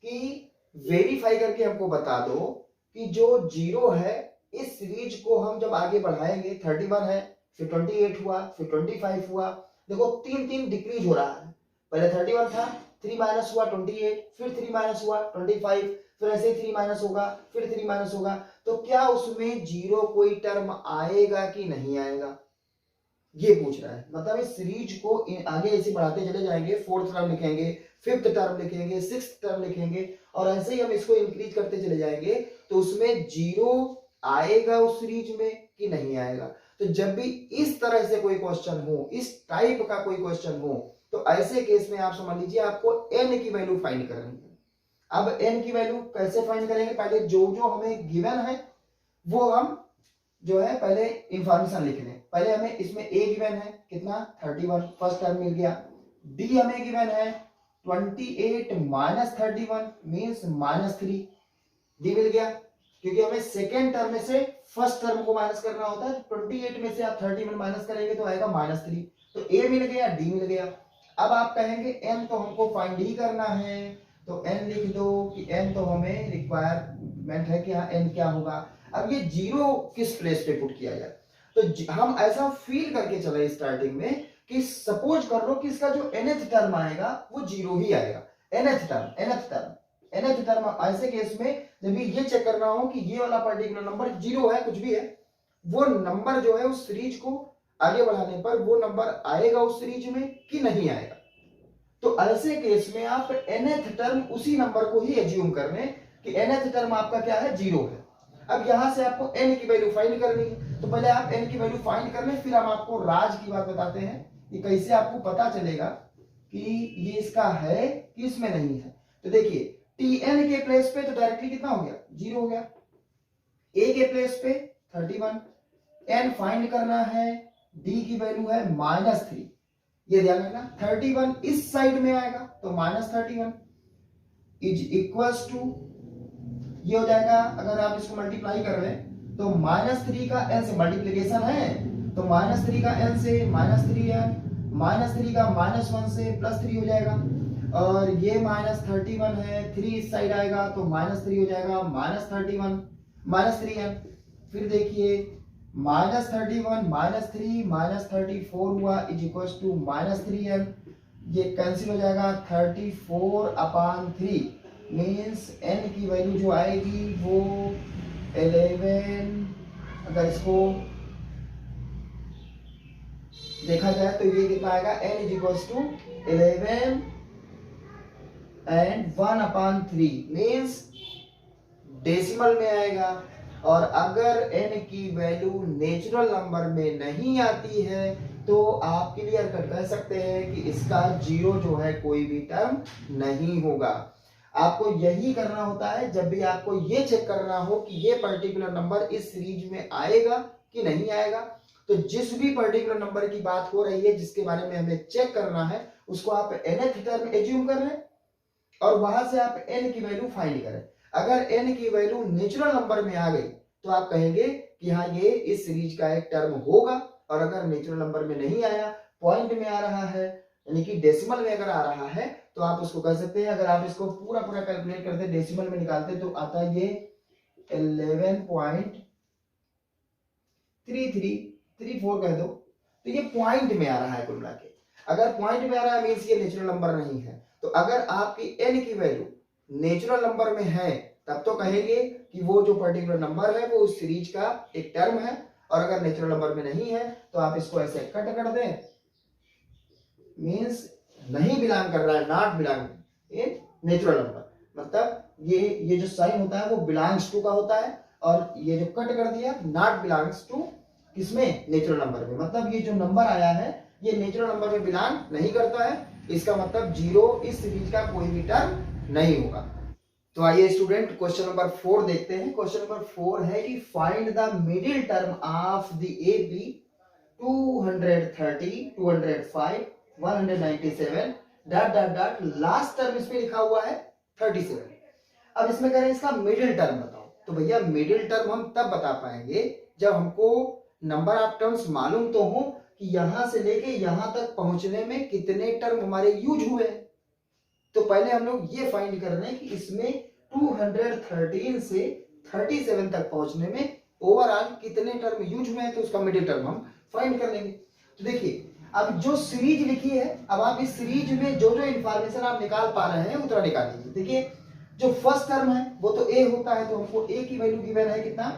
कि वेरीफाई करके हमको बता दो कि जो 0 है इस सीरीज को हम जब आगे बढ़ाएंगे, 31 है, फिर 28 हुआ, फिर 25 हुआ, देखो 3 डिक्रीज हो रहा है। पहले 31 था, 3 माइनस हुआ 28, फिर 3 माइनस हुआ 25, फिर ऐसे ही 3 माइनस होगा, फिर 3 माइनस होगा, तो क्या उसमें 0 कोई टर्म आएगा कि नहीं आएगा, ये पूछ रहा है। मतलब इस सीरीज को आगे ऐसे बढ़ाते चले जाएंगे, 4th टर्म लिखेंगे, 5th टर्म लिखेंगे, 6th टर्म लिखेंगे, और ऐसे ही हम इसको इंक्रीज करते चले जाएंगे, तो उसमें 0 आएगा उस सीरीज में कि नहीं आएगा। तो जब भी इस तरह से कोई क्वेश्चन हो, इस टाइप का कोई क्वेश्चन हो, तो ऐसे केस में आप समझ लीजिए आपको n की वैल्यू फाइंड करनी है। अब n की वैल्यू कैसे फाइंड करेंगे, पहले जो जो हमें गिवन है वो हम जो है पहले इंफॉर्मेशन लिख लें। पहले हमें इसमें a गिवन है कितना, 31, फर्स्ट टर्म मिल गया। d हमें गिवन है 28 माइनस 31 मींस -3, d मिल गया, क्योंकि हमें सेकेंड टर्म में से फर्स्ट टर्म को माइनस करना होता है। 28 में से आप 31 माइनस करेंगे तो आएगा -3, तो a मिल गया, d मिल गया। अब आप कहेंगे n तो हमको फाइंड ही करना है, तो n लिख दो कि n तो हमें रिक्वायरमेंट है कि हाँ n क्या होगा। अब ये 0 किस प्लेस पे पुट किया जाए, तो हम ऐसा फील करके चले स्टार्टिंग में कि सपोज कर लो कि इसका जो nth टर्म आएगा वो 0 ही आएगा। nth टर्म ऐसे केस में जब ये चेक करना हो कि ये वाला पर्टिकुलर नंबर 0 है, कुछ भी है, वो नंबर जो है उस सीरीज को आगे बढ़ाने पर वो नंबर आएगा उस सीरीज में कि नहीं आएगा। तो ऐसे केस में आप nth टर्म उसी नंबर को ही एज्यूम कर लें कि nth टर्म आपका क्या है, 0 है। अब यहां से आपको n की वैल्यू फाइंड करनी है, तो पहले आप n की वैल्यू फाइंड कर लें, फिर हम आपको राज की बात बताते हैं कि कैसे आपको पता चलेगा कि ये इसका है कि इसमें नहीं है। तो देखिए tn के प्लेस पे तो डायरेक्टली कितना हो गया, 0 हो गया। a के प्लेस पे 31, n फाइंड करना है, d की वैल्यू है -3, ये ध्यान रखना। 31 इस साइड में आएगा तो -31 इज इक्वल्स टू, ये हो जाएगा, अगर आप इसको मल्टीप्लाई कर रहे हैं तो -3 का n से मल्टीप्लिकेशन है, तो -3 का n से -3n, -3 का -1 से +3 हो जाएगा, और ये -31 है, 3 इस साइड आएगा तो -3 हो जाएगा, -31 -3n, फिर देखिए -31 -3 -34 हुआ इज इक्वल्स टू -3n, ये कैंसिल हो जाएगा, 34/3 मीन्स n की वैल्यू जो आएगी वो 11। अगर इसको देखा जाए तो ये कितना आएगा, n is equals to 11 and 1/3 means decimal में आएगा। और अगर n की वैल्यू नेचुरल नंबर में नहीं आती है तो आप क्लियर कट कह सकते हैं कि इसका 0 जो है कोई भी टर्म नहीं होगा। आपको यही करना होता है जब भी आपको ये चेक करना हो कि ये पर्टिकुलर नंबर इस सीरीज में आएगा कि नहीं आएगा, तो जिस भी पर्टिकुलर नंबर की बात हो रही है जिसके बारे में हमें चेक करना है उसको आप nth टर्म एज्यूम कर लें और वहां से आप n की वैल्यू फाइंड करें। अगर n की वैल्यू नेचुरल नंबर में आ गई तो आप कहेंगे कि हाँ ये इस सीरीज का एक टर्म होगा, और अगर नेचुरल नंबर में नहीं आया, पॉइंट में आ रहा है यानी कि डेसिमल में अगर आ रहा है तो आप उसको कह सकते हैं। अगर आप इसको पूरा कैलकुलेट करते डेसिमल में निकालते तो आता है ये 11.3334 कह दो, तो ये पॉइंट में आ रहा है कुल मिला के। अगर पॉइंट में आ रहा है मींस ये नेचुरल नंबर नहीं है। तो अगर आपकी n की वैल्यू नेचुरल नंबर में है तब तो कहेंगे कि वो जो पर्टिकुलर नंबर है वो उस सीरीज का एक टर्म है, और अगर नेचुरल नंबर में नहीं है तो आप इसको ऐसे कट कर दें, मींस नहीं बिलोंग कर रहा है, not belong in natural number. मतलब ये जो साइन होता है वो बिलोंग्स टू का होता है, और ये जो कट कर दिया नॉट बिलोंग्स टू किसमें, नेचुरल नंबर में। मतलब ये जो नंबर आया है ये नेचुरल नंबर में बिलोंग नहीं करता है, इसका मतलब 0 इस सीरीज का कोई भी टर्म नहीं होगा। तो आइए स्टूडेंट क्वेश्चन नंबर 4 देखते हैं। क्वेश्चन नंबर 4 है कि find the middle term of the AP 230, 205, 197 dot dot dot, last term इसमें लिखा हुआ है 37। अब इसमें कह रहे हैं इसका मिडिल टर्म बताओ। तो भैया मिडिल टर्म हम तब बता पाएंगे जब हमको नंबर ऑफ टर्म्स मालूम तो हो कि यहां से लेके यहां तक पहुंचने में कितने टर्म हमारे यूज हुए हैं। तो पहले हम लोग ये फाइंड कर रहे हैं कि इसमें 213 से 37 तक पहुंचने में ओवरऑल कितने टर्म यूज हुए हैं, तो उसका मिडिल टर्म हम फाइंड कर लेंगे। तो देखिए अब जो सीरीज लिखी है, अब आप इस सीरीज में जो जो इंफॉर्मेशन आप निकाल पा रहे हैं उतना निकाल लीजिए। देखिए जो फर्स्ट टर्म है वो तो ए होता है, तो हमको ए की वैल्यू गिवन है कितना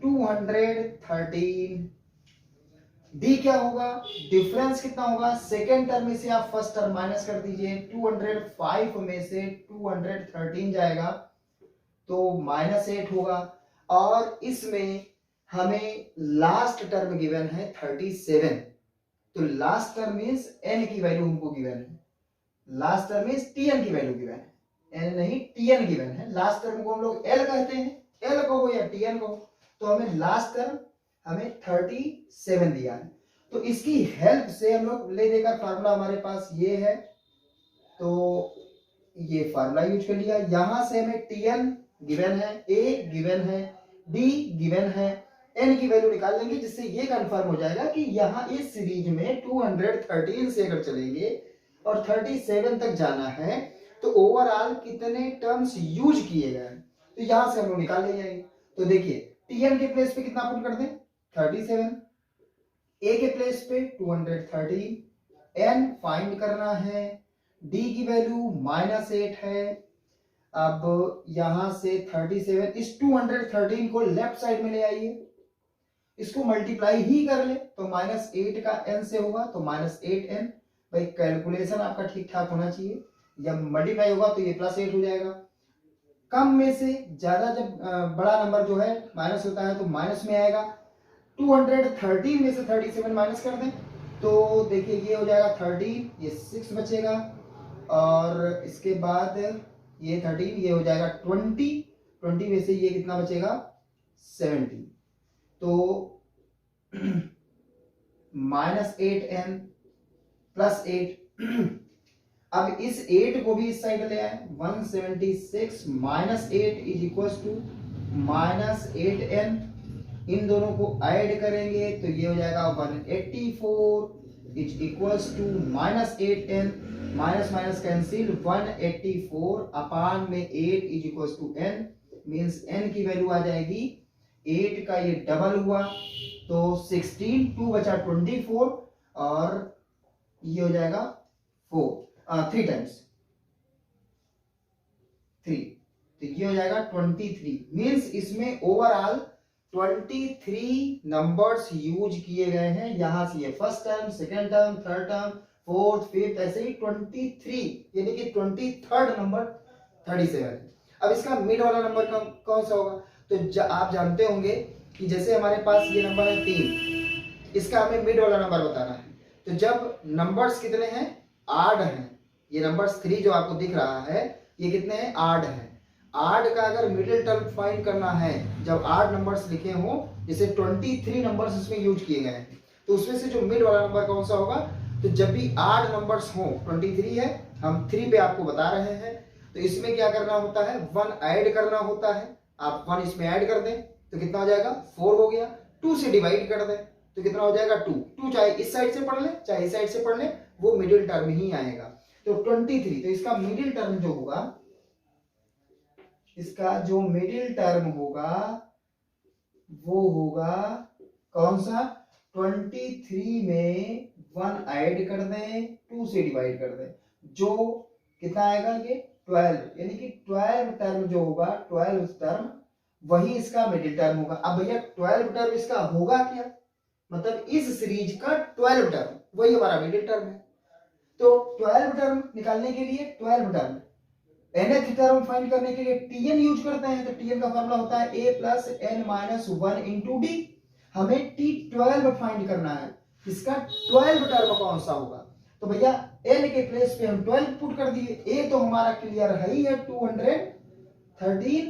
213। डी क्या होगा, डिफरेंस कितना होगा, सेकेंड टर्म में से आप फर्स्ट टर्म माइनस कर दीजिए, 205 में से 213 जाएगा तो -8 होगा। और इसमें हमें लास्ट टर्म गिवन है 37, तो लास्ट टर्म मीन्स n की वैल्यू हमको गिवन है, लास्ट टर्म मीन्स tn की वैल्यू गिवन है, n नहीं tn गिवन है। लास्ट टर्म को हम लोग l कहते हैं, l कहो या tn कहो, तो हमें लास्ट टर्म हमें 37 दिया है। तो इसकी हेल्प से हम लोग ले देकर फार्मूला हमारे पास ये है, तो ये फार्मूला यूज कर लिया। यहां से हमें tn गिवन है, a गिवन है, d गिवन है, n की वैल्यू निकाल लेंगे, जिससे ये कंफर्म हो जाएगा कि यहाँ इस सीरीज में 213 से अगर चलेंगे और 37 तक जाना है तो ओवरऑल कितने टर्म्स यूज किए गए, तो यहां से हम लोग निकाल ले जाएंगे। तो देखिए tn के प्लेस पे कितना पुट कर दें 37, a के प्लेस पे 213, n फाइंड करना है, d की वैल्यू -8 है। अब यहां से 37, इस 213 को लेफ्ट साइड में ले आइए, इसको मल्टीप्लाई ही कर ले तो -8 का n से होगा तो -8n। भाई कैलकुलेशन आपका ठीक ठाक होना चाहिए, जब मल्टीप्लाई होगा तो ये +8 हो जाएगा। कम में से ज्यादा जब बड़ा नंबर जो है माइनस होता है तो माइनस में आएगा। 213 में से 37 माइनस कर दें तो देखिए ये हो जाएगा 13, ये 6 बचेगा, और इसके बाद ये 13, ये हो जाएगा 20 में से ये कितना बचेगा 17, तो -8n + 8। अब इस 8 को भी इस साइड ले आए, 176 -8 = -8n। इन दोनों को ऐड करेंगे तो ये हो जाएगा 184 = -8n, माइनस कैंसिल, 184 अपान में 8 = n, मीन्स n की वैल्यू आ जाएगी 8 का ये डबल हुआ तो 16, 2 बचा 24, और ये हो जाएगा 3 टाइम्स 3, तो ये हो जाएगा 23। मीन्स इसमें ओवरऑल 23 नंबर्स यूज किए गए हैं। यहां से ये first term, second term, third term, fourth, fifth, ऐसे ही 23, यानी कि 23rd नंबर 37। अब इसका मिड वाला नंबर कौन सा होगा, तो आप जानते होंगे कि जैसे हमारे पास ये नंबर है 3, इसका हमें मिड वाला नंबर बताना है। तो जब नंबर्स कितने हैं, आड हैं, ये नंबर्स 3 जो आपको दिख रहा है ये कितने हैं, आड हैं। आड का अगर मिडिल टर्म फाइंड करना है, जब आड नंबर्स लिखे हों, जैसे 23 नंबर्स इसमें यूज किए गए हैं, तो उसमें से जो मिड वाला नंबर कौन सा होगा, तो जब भी आड नंबर्स हों, 23 है, हम 3 पे आपको बता रहे हैं, तो इसमें क्या करना होता है, 1 ऐड करना होता है। आप 1 इसमें ऐड कर दें तो कितना हो जाएगा 4 हो गया, 2 से डिवाइड कर दें तो कितना हो जाएगा 2 चाहे इस साइड से पढ़ ले चाहे इस साइड से पढ़ ले, वो मिडिल टर्म ही आएगा। तो 23, तो इसका मिडिल टर्म जो होगा, इसका जो मिडिल टर्म होगा वो होगा कौन सा, 23 में 1 ऐड कर दें, 2 से डिवाइड कर दें, जो कितना आएगा ये 12, यानी कि 12 टर्म जो होगा, 12 टर्म वही इसका मिडिल टर्म होगा। अब भैया 12 टर्म इसका होगा क्या, मतलब इस सीरीज का 12 टर्म वही हमारा मिडिल टर्म है। तो 12 टर्म निकालने के लिए 12 टर्म, nth टर्म फाइंड करने के लिए tn यूज करते हैं, तो tn का फार्मूला होता है a + n - 1 × d। हमें t12 फाइंड करना है, इसका 12 टर्म कौन सा होगा, तो भैया n के प्लेस पे हम 12 पुट कर दिए, a तो हमारा क्लियर है ही है 213,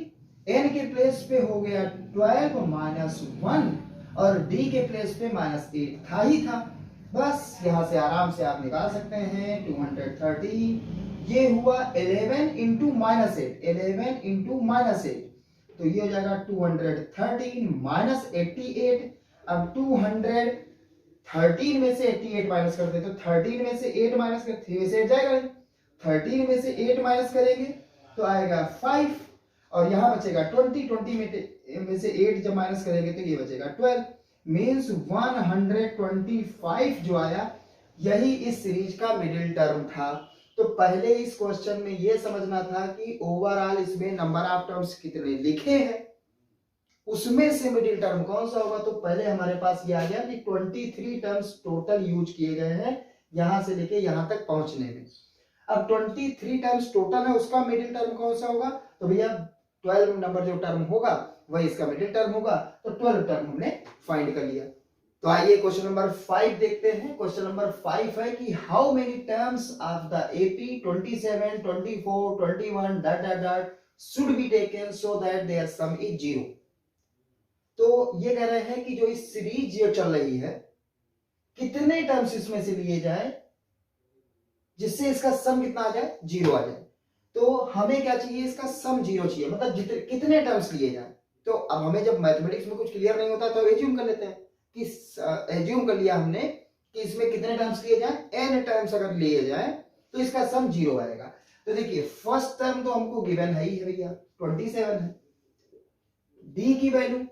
n के प्लेस पे हो गया 12 - 1, और डी के प्लेस पे -8 था ही था। बस यहाँ से आराम से आप निकाल सकते हैं 230, ये हुआ 11 इंटू -8, 11 इंटू -8, तो ये हो जाएगा 213 माइनस 88। अब 213 में से 88 माइनस करते हैं तो 13 में से 8 माइनस कर 3 में से 8 जाएगा, 13 में से 8 माइनस करेंगे तो आएगा 5 और यहाँ बचेगा 20, 20 में से 8 जब माइनस करेंगे तो ये बचेगा 12, मीन्स 125 जो आया यही इस सीरीज का मिडिल टर्म था। तो पहले इस क्वेश्चन में ये समझना था कि ओवरऑल इसमें नंबर ऑफ टर्म्स कितने लिखे हैं, उसमें से मिडिल टर्म कौन सा होगा। तो पहले हमारे पास ये आ गया कि 23 टर्म्स टोटल यूज किए गए हैं यहां से लेके यहां तक पहुंचने में। अब 23 टर्म्स टोटल है, उसका मिडिल टर्म कौन सा होगा, तो भैया 12 नंबर जो टर्म होगा वही इसका मिडिल टर्म होगा, तो 12 टर्म हमने फाइंड कर लिया। तो आइए क्वेश्चन नंबर 5 देखते हैं। क्वेश्चन नंबर 5 है कि how many terms of the AP 27, 24, 21 dot dot dot should be taken so that their sum is 0। तो ये कह रहे हैं कि जो इस सीरीज जो चल रही है कितने टर्म्स इसमें से लिए जाए जिससे इसका सम कितना आ जाए, 0 आ जाए। तो हमें क्या चाहिए, इसका सम 0 चाहिए, मतलब कितने टर्म्स लिए जाए। तो अब हमें जब मैथमेटिक्स में कुछ क्लियर नहीं होता तो एज्यूम कर लेते हैं कि एज्यूम कर लिया हमने कि इसमें कितने टर्म्स लिए जाए, n टर्म्स अगर लिए जाए तो इसका सम 0 आएगा। तो देखिए फर्स्ट टर्म तो हमको गिवन है ही है भैया 27 है, d की वैल्यू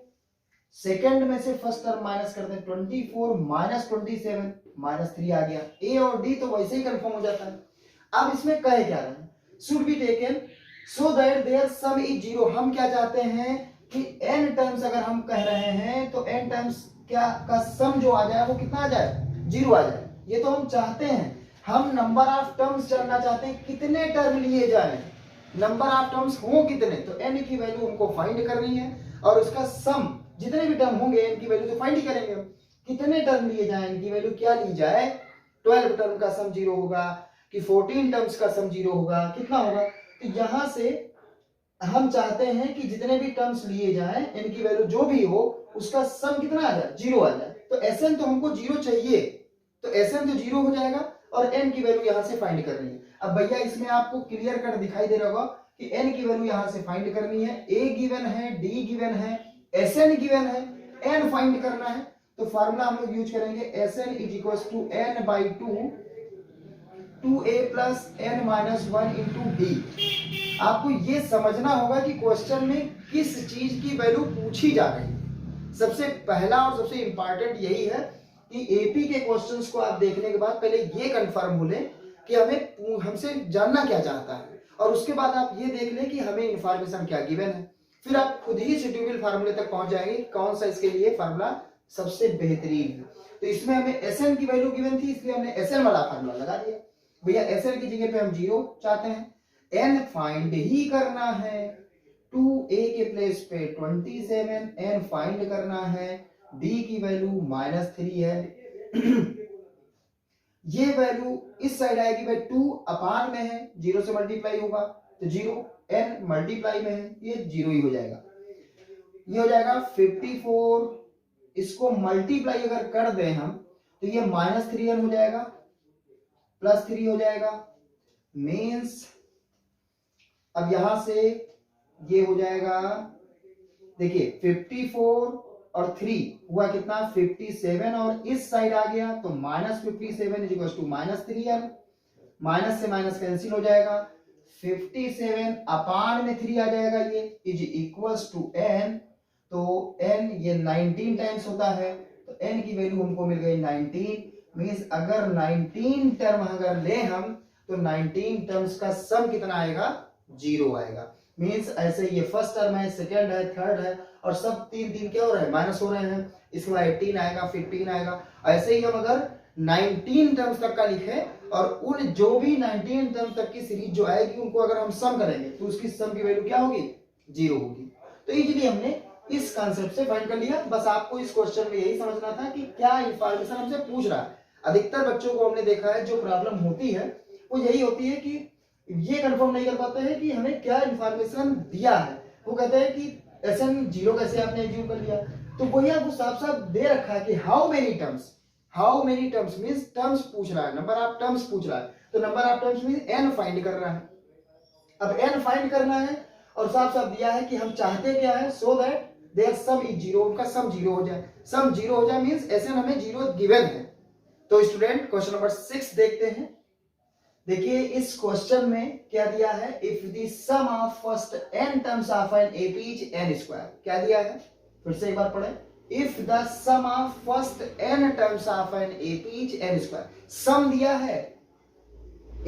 सेकंड में से फर्स्ट टर्म माइनस करते हैं 24 माइनस 27 -3 आ गया, a और d तो वैसे ही कंफर्म हो जाता है। अब इसमें कहे क्या रहे हैं, should be taken so that their sum is 0। हम क्या चाहते हैं कि n टर्म्स अगर हम कह रहे हैं तो n टर्म्स क्या का सम जो आ जाए वो कितना आ जाए, 0 आ जाए। ये तो हम चाहते हैं, हम नंबर ऑफ टर्म्स जानना चाहते हैं कितने टर्म लिए जाए, नंबर ऑफ टर्म्स हो कितने। तो n की वैल्यू हमको फाइंड करनी है और उसका सम जितने भी टर्म होंगे n की वैल्यू तो फाइंड ही करेंगे हम। कितने टर्म लिए जाए, n की वैल्यू क्या ली जाए, 12 टर्म का सम 0 होगा कि 14 टर्म्स का सम 0 होगा, कितना होगा। तो यहां से हम चाहते हैं कि जितने भी टर्म्स लिए जाए n की वैल्यू जो भी हो उसका सम कितना आ जाए, 0 आ जाए। तो Sn तो हमको 0 चाहिए, तो Sn तो 0 हो जाएगा और n की वैल्यू यहां से फाइंड करनी है। अब भैया इसमें आपको क्लियर कट दिखाई दे रहा होगा कि n की वैल्यू यहां से फाइंड करनी है, a गिवन है, d गिवन है, Sn गिवन है, n फाइंड करना है। तो फार्मूला हम लोग यूज करेंगे Sn is equals to n by 2a plus n minus 1 into D. आपको ये समझना होगा कि क्वेश्चन में किस चीज की वैल्यू पूछी जा रही है। सबसे पहला और सबसे इंपॉर्टेंट यही है कि एपी के क्वेश्चंस को आप देखने के बाद पहले ये कंफर्म हो लें कि हमें हमसे जानना क्या चाहता है, और उसके बाद आप ये देख लें कि हमें इंफॉर्मेशन क्या गिवन है। फिर आप खुद ही सुटेबल फार्मूले तक पहुंच जाएंगे कौन सा इसके लिए फार्मूला सबसे बेहतरीन है। तो इसमें हमें Sn की वैल्यू गिवन थी इसलिए हमने Sn वाला फार्मूला लगा दिया। भैया Sn की जगह पे हम 0 चाहते हैं, n फाइंड ही करना है, 2a के प्लेस पे 27, n फाइंड करना है, d की वैल्यू -3 है ये वैल्यू इस साइड आएगी भाई 2 अपान में है, 0 से मल्टीप्लाई होगा तो 0, n मल्टीप्लाई में है ये 0 ही हो जाएगा। ये हो जाएगा 54, इसको मल्टीप्लाई अगर कर दें हम तो ये -3n हो जाएगा, +3 हो जाएगा, मीन्स अब यहां से ये हो जाएगा, देखिए 54 और 3 हुआ कितना 57, और इस साइड आ गया तो -57 is equal to -3n, minus से माइनस कैंसिल हो जाएगा, 57 अपान में 3 आ जाएगा, ये इज इक्वल्स टू n, तो n ये 19 टाइम्स होता है, तो n की वैल्यू हमको मिल गई 19। मींस अगर 19 टर्म अगर ले हम तो 19 टर्म्स का सम कितना आएगा, 0 आएगा। मींस ऐसे ये फर्स्ट टर्म है, सेकंड है, थर्ड है, और सब तीन तीन क्या हो रहे हैं, माइनस हो रहे हैं। इसके बाद 18 आएगा, 15 आएगा। ऐसे ही हम अगर 19 टर्म्स तक का लिखे और उन जो भी 19 टर्म्स तक की सीरीज जो आएगी उनको अगर हम सम करेंगे तो उसकी सम की वैल्यू क्या होगी, 0 होगी। तो इजीली हमने इस कॉन्सेप्ट से फाइंड कर लिया। बस आपको इस क्वेश्चन में यही समझना था कि क्या इंफॉर्मेशन हमसे पूछ रहा है। अधिकतर बच्चों को हमने देखा है जो प्रॉब्लम होती है वो यही होती है कि ये कंफर्म नहीं कर पाते हैं कि हमें क्या इंफॉर्मेशन दिया है। वो कहते हैं कि Sn 0 कैसे आपने एज्यूम कर लिया, तो भैया वो साफ साफ दे रखा है कि how many terms means terms पूछ रहा है, नंबर ऑफ टर्म्स पूछ रहा है, तो number of terms means n find कर रहा है। अब n फाइंड करना है और साफ साफ दिया है कि हम चाहते क्या है, so that their sum is zero, उनका सम जीरो हो जाए। सम जीरो हो जाए मींस ऐसे हमें जीरो गिवन है। तो स्टूडेंट क्वेश्चन नंबर 6 देखते हैं। देखिए इस क्वेश्चन में क्या दिया है, if the sum of first n terms of an AP is n square. क्या दिया है, फिर से एक बार पढ़ें। If the sum of first n terms of an AP is n square. Sum दिया है,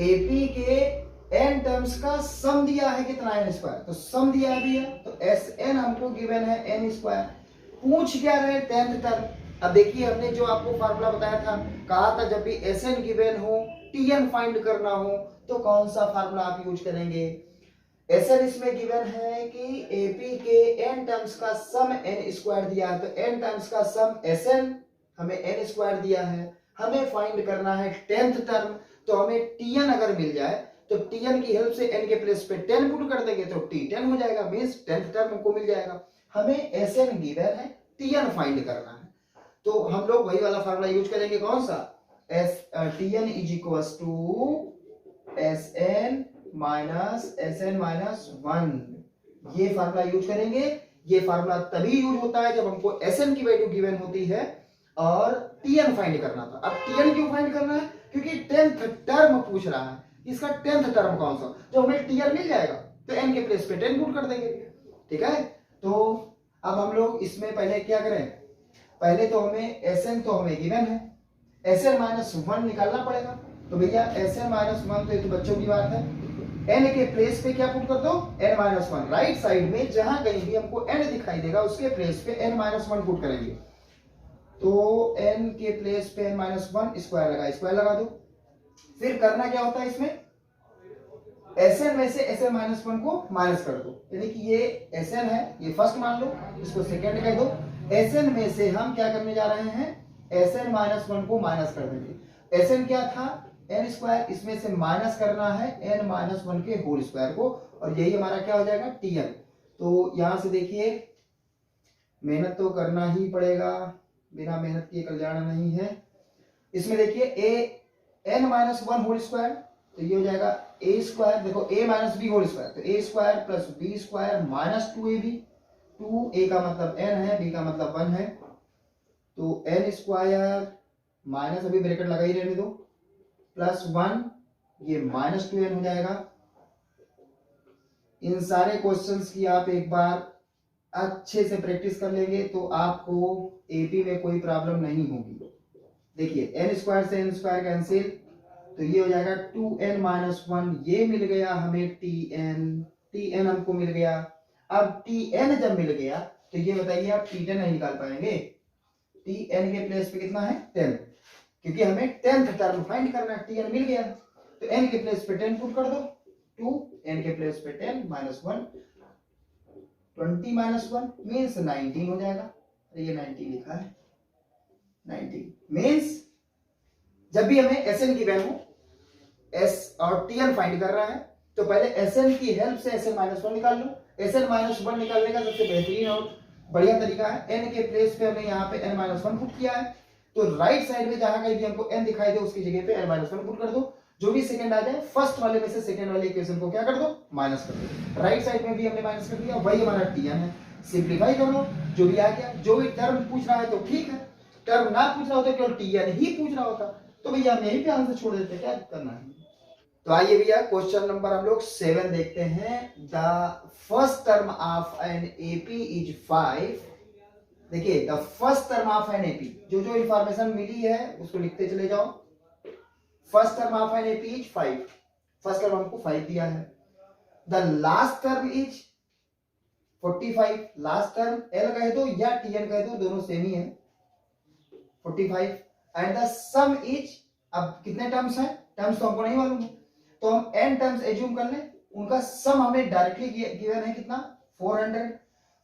एपी के n टर्म्स का सम दिया है कितना, n स्क्वायर। तो सम दिया है भैया, तो Sn हमको गिवन है n स्क्वायर। पूछ क्या रहे, 10th टर्म। अब देखिए हमने जो आपको फार्मूला बताया था, कहा था जब भी Sn गिवन हो, Tn फाइंड करना हो, तो कौन सा फार्मूला आप यूज करेंगे। Sn इसमें गिवन है कि AP के n टर्म्स का सम n स्क्वायर दिया है, तो n टर्म्स का सम Sn हमें n स्क्वायर दिया है। हमें फाइंड करना है 10th टर्म, तो हमें Tn अगर मिल जाए तो Tn की हेल्प से n के प्लेस पे 10 पुट कर देंगे तो T10 हो जाएगा, मींस 10th टर्म हमको मिल जाएगा। हमें Sn गिवन है, Tn फाइंड करना है, तो हम लोग वही वाला फार्मूला यूज करेंगे, कौन सा, Tn is equals to Sn minus 1। ये फार्मूला यूज करेंगे। ये फार्मूला तभी यूज होता है जब हमको Sn की वैल्यू गिवन होती है और Tn फाइंड करना था। अब Tn क्यों फाइंड करना है, क्योंकि 10th टर्म पूछ रहा है। इसका 10th टर्म कौन सा, जो हमें Tn मिल जाएगा तो n के प्लेस पे 10 पुट कर देंगे, ठीक है। तो अब हम लोग इसमें पहले क्या करें, पहले तो हमें Sn तो हमें गिवन है, Sn माइनस 1 निकालना पड़ेगा। तो भैया Sn माइनस 1 तो ये तो बच्चों की बात है, n के प्लेस पे क्या पुट कर दो, n माइनस 1। राइट साइड में जहां कहीं भी हमको n दिखाई देगा उसके प्लेस पे n माइनस 1 पुट करेंगे। तो n के प्लेस पे n माइनस 1 स्क्वायर लगा दो। फिर करना क्या होता है इसमें, Sn में से Sn माइनस 1 को माइनस कर दो, यानी कि ये Sn है, ये फर्स्ट मान लो, इसको सेकेंड कह दो। Sn में से हम क्या करने जा रहे हैं, Sn माइनस 1 को माइनस कर देंगे। Sn क्या था, n स्क्वायर, इसमें से माइनस करना है n माइनस 1 के होल स्क्वायर को, और यही हमारा क्या हो जाएगा, Tn। तो यहां से देखिए मेहनत तो करना ही पड़ेगा, बिना मेहनत के कल्याण नहीं है। इसमें देखिए n माइनस 1 होल स्क्वायर, तो ये हो जाएगा a स्क्वायर, देखो a minus B whole square, तो a square plus b square minus 2ab। 2a का मतलब n है, b का मतलब 1 है, तो n स्क्वायर माइनस, अभी ब्रैकेट लगा ही रहने दो, प्लस 1, ये माइनस 2n हो जाएगा। इन सारे क्वेश्चंस की आप एक बार अच्छे से प्रैक्टिस कर लेंगे तो आपको एपी में कोई प्रॉब्लम नहीं होगी। देखिए n स्क्वायर से n स्क्वायर कैंसिल, तो ये हो जाएगा 2n माइनस 1, ये मिल गया हमें tn हमको मिल गया। अब tn जब मिल गया तो ये बताइए आप t10 नहीं निकाल पाएंगे, tn के प्लेस पे कितना है, 10, क्योंकि हमें 10th टर्म फाइंड करना है। tn मिल गया तो n के प्लेस पे 10 पुट कर दो, 2n के प्लेस पे 10 माइनस 1, 20 माइनस 1 मीन्स 19 हो जाएगा। ये 19 लिखा है, 19 मीन्स जब भी हमें Sn की वैल्यू S और Tn फाइंड कर रहा है तो पहले Sn की हेल्प से Sn माइनस 1 निकाल लो। Sn माइनस 1 निकालने का सबसे बेहतरीन और बढ़िया तरीका है, n के प्लेस पे हमने यहाँ पे n माइनस 1 पुट किया है, तो राइट साइड में जहां कहीं भी हमको n दिखाई दे उसकी जगह पे n माइनस 1 पुट कर दो। जो भी सेकंड आ जाए फर्स्ट वाले में से सेकंड वाले इक्वेशन को क्या कर दो, माइनस कर दो। राइट साइड में भी हमने माइनस कर दिया, वही हमारा Tn है। सिंप्लीफाई कर लो, जो भी आ गया। जो भी टर्म पूछ रहा है तो ठीक है, टर्म ना पूछ रहा होता केवल Tn ही पूछ रहा होता तो भैया हम यहीं पे आंसर छोड़ देते, क्या करना है। तो आइए भैया क्वेश्चन नंबर हम लोग 7 देखते हैं। The first term of an AP is 5। देखिए the first term of an AP, जो जो इंफॉर्मेशन मिली है उसको लिखते चले जाओ। First term of an AP is 5, first term हमको 5 दिया है। The last term is 45, last term L कह दो या Tn कह दो, दोनों सेम ही है, 45। एंड द सम इज, अब कितने टर्म्स हैं, टर्म्स तो हमको नहीं मालूम है, तो हम n टर्म्स एज्यूम कर लें, उनका सम हमें डायरेक्टली गिवन है कितना, 400।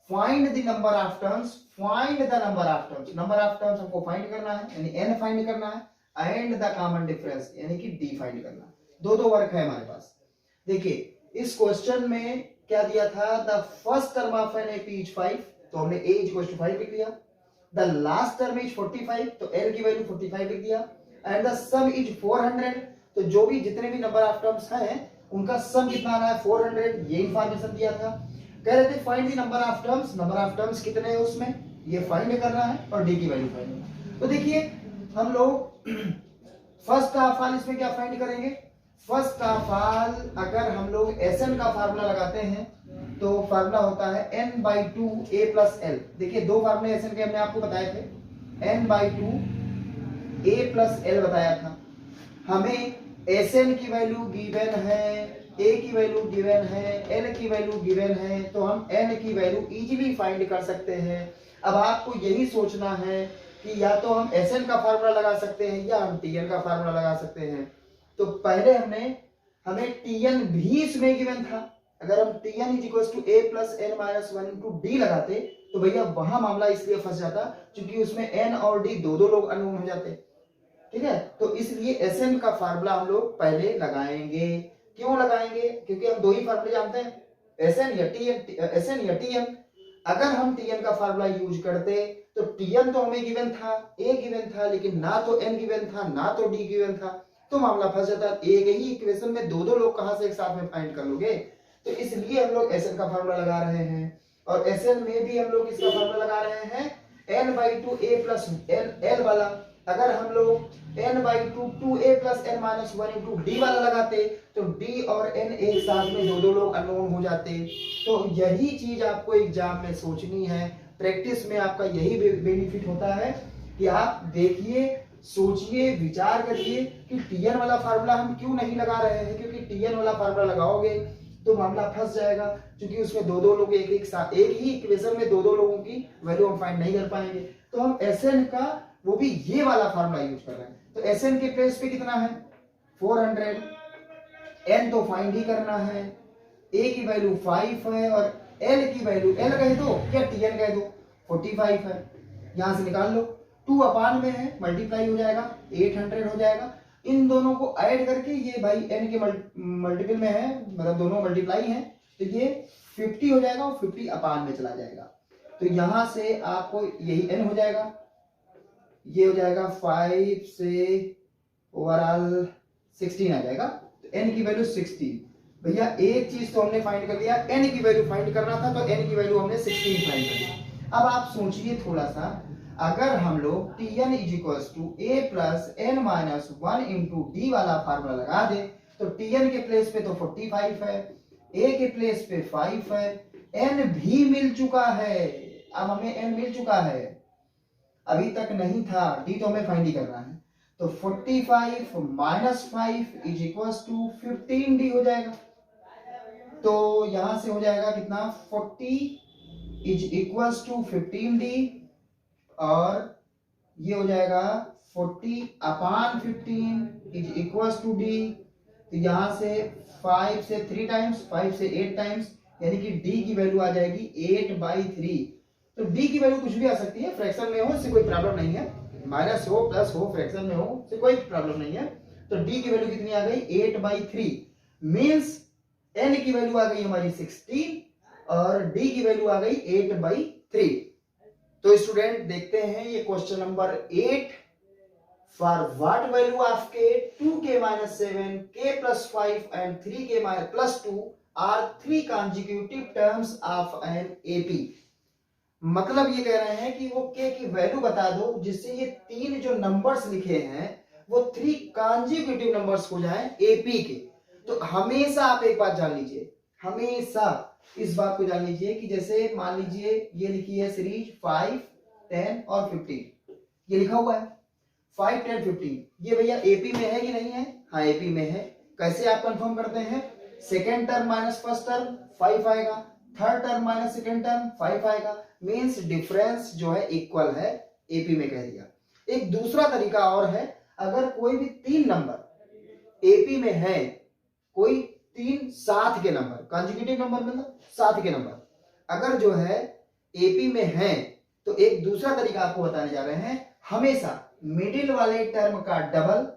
Find the number of terms, find the number of terms, number of terms हमको फाइंड करना है, यानी n फाइंड करना है, एंड द कॉमन डिफरेंस यानी कि d फाइंड करना है। दो वर्क है हमारे पास। देखिए इस क्वेश्चन में क्या दिया था, the first term of an AP is 5, तो हमने a इज इक्वल टू 5 लिख लिया। द लास्ट टर्म इज 45, तो एल की वैल्यू 45 लिख दिया, एंड द सम इज 400, तो जो भी जितने भी नंबर ऑफ टर्म्स हैं उनका सम कितना आ रहा है 400, ये इंफॉर्मेशन दिया था। कह रहे थे find the number of terms, number of terms कितने हैं उसमें ये फाइंड करना है और डी की वैल्यू फाइंड करना। तो देखिए हम लोग फर्स्ट ऑफ ऑल इसमें क्या फाइंड करेंगे, फर्स्ट ऑफ ऑल अगर हम लोग एसएन का फार्मूला लगाते हैं तो फार्मूला होता है n/2 a प्लस एल। देखिए दो फार्मूले एसएन के हमने आपको बताए थे, n/2 a प्लस एल बताया था। हमें एसएन की वैल्यू गिवन है, ए की वैल्यू गिवन है, एल की वैल्यू गिवन है, तो हम एन की वैल्यू इजीली फाइंड कर सकते हैं। अब आपको यही सोचना है कि या तो हम एसएन का फार्मूला लगा सकते हैं या हम टीएन का फार्मूला लगा सकते हैं। तो पहले हमें टीएन भी इसमें गिवन था, अगर हम TN is equal to A plus N minus 1 into D लगाते तो भैया वहां मामला इसलिए फंस जाता क्योंकि उसमें एन और डी दो लोग अननोन हो जाते, ठीक है। तो इसलिए एसएन का फार्मूला हम लोग पहले लगाएंगे। क्यों लगाएंगे, क्योंकि हम दो ही फार्मूले जानते हैं, एसएन या टीएन, एसएन या टीएन। अगर हम टीएन का फार्मूला यूज करते तो टीएन तो हमें गिवन था, ए गिवन था, लेकिन ना तो एन गिवन था ना तो डी गिवन था, तो मामला फंस जाता। एक ही इक्वेशन में दो लोग कहां से एक साथ में फाइंड कर लोगे। तो इसलिए हम लोग एसएन का फार्मूला लगा रहे हैं, और एसएन में भी हम लोग इसका फार्मूला लगा रहे हैं n/2 a प्लस एल वाला। अगर हम लोग n/2 2a plus n minus 1 into D वाला लगाते तो d और n एक साथ में दो लोग अननोन हो जाते। तो यही चीज आपको एग्जाम में सोचनी है, प्रैक्टिस में आपका यही बेनिफिट होता है कि आप देखिए, सोचिए, विचार करिए कि टीएन वाला फार्मूला हम क्यों नहीं लगा रहे हैं, क्योंकि टीएन वाला फार्मूला लगाओगे तो मामला फंस जाएगा, क्योंकि उसमें दो लोग एक साथ एक ही इक्वेशन में दो लोगों की वैल्यू हम फाइंड नहीं कर पाएंगे। तो हम एसएन का वो भी ये वाला फार्मूला यूज कर रहे हैं। तो एसएन के प्लेस पे कितना है 400, एन तो फाइंड ही करना है, ए की वैल्यू 5 है और एल की वैल्यू एल कह दो या टीएन कह दो 45 है, यहां से निकाल लो, 2 अपान में है, मल्टीप्लाई हो जाएगा 800 हो जाएगा। इन दोनों को ऐड करके ये भाई n के मल्टीपल में है, मतलब दोनों मल्टीप्लाई हैं, तो ये 50 हो जाएगा और 50 अपान में चला जाएगा। तो यहां से आपको यही n हो जाएगा, ये हो जाएगा 5 से ओवरऑल 16 आ जाएगा। तो n की वैल्यू 16। भैया एक चीज तो हमने फाइंड कर लिया, n की वैल्यू फाइंड करना था, तो n की वैल्यू हमने 16 फाइंड कर ली। अब आप सोचिए थोड़ा सा, अगर हम लोग Tn is equal to A plus N minus 1 into D वाला फार्मूला लगा दे तो Tn के प्लेस पे तो 45 है, ए के प्लेस पे 5 है, n भी मिल चुका है। अब हमें n मिल चुका है, अभी तक नहीं था, d तो हमें फाइंड ही करना है। तो 45 minus 5 is equal to 15d हो जाएगा। तो यहां से हो जाएगा कितना 40 इज इक्वल टू 15d, और ये हो जाएगा 40 अपान 15 इज इक्वल टू डी। तो यहां से 5 से 3 टाइम्स, 5 से 8 टाइम्स, यानी कि डी की वैल्यू आ जाएगी 8/3। तो डी की वैल्यू कुछ भी आ सकती है, फ्रैक्शन में हो इससे कोई प्रॉब्लम नहीं है, माइनस हो प्लस हो फ्रैक्शन में हो इससे कोई प्रॉब्लम नहीं है। तो डी की वैल्यू कितनी आ गई 8/3, मींस एन की वैल्यू आ गई हमारी 16 और डी की वैल्यू आ गई 8/3। तो स्टूडेंट देखते हैं ये question number 8, for what value of k 2k minus 7 k plus 5 and 3k plus 2 are 3 consecutive terms of an AP। मतलब ये कह रहे हैं कि वो k की वैल्यू बता दो जिससे ये तीन जो नंबर्स लिखे हैं वो 3 consecutive नंबर्स हो जाएं AP के। तो हमेशा आप एक बात जान लीजिए, हमेशा इस बात को जान लीजिए कि जैसे मान लीजिए ये लिखी है सीरीज 5, 10 और 15, ये लिखा हुआ है 5, 10, 15, ये भैया एपी में है कि नहीं है? हाँ एपी में है। कैसे आप कंफर्म करते हैं? Second term minus first term 5 आएगा, third term minus second term 5 आएगा, मींस डिफरेंस जो है इक्वल है, एपी में कह दिया। एक दूसरा तरीका और है, अगर कोई भी 3 नंबर एपी में है, कोई 3 साथ के नंबर, कॉन्जिक्यूटिव नंबर मतलब साथ के नंबर अगर जो है एपी में है, तो एक दूसरा तरीका आपको बताने जा रहे हैं, हमेशा मिडिल वाले टर्म का डबल,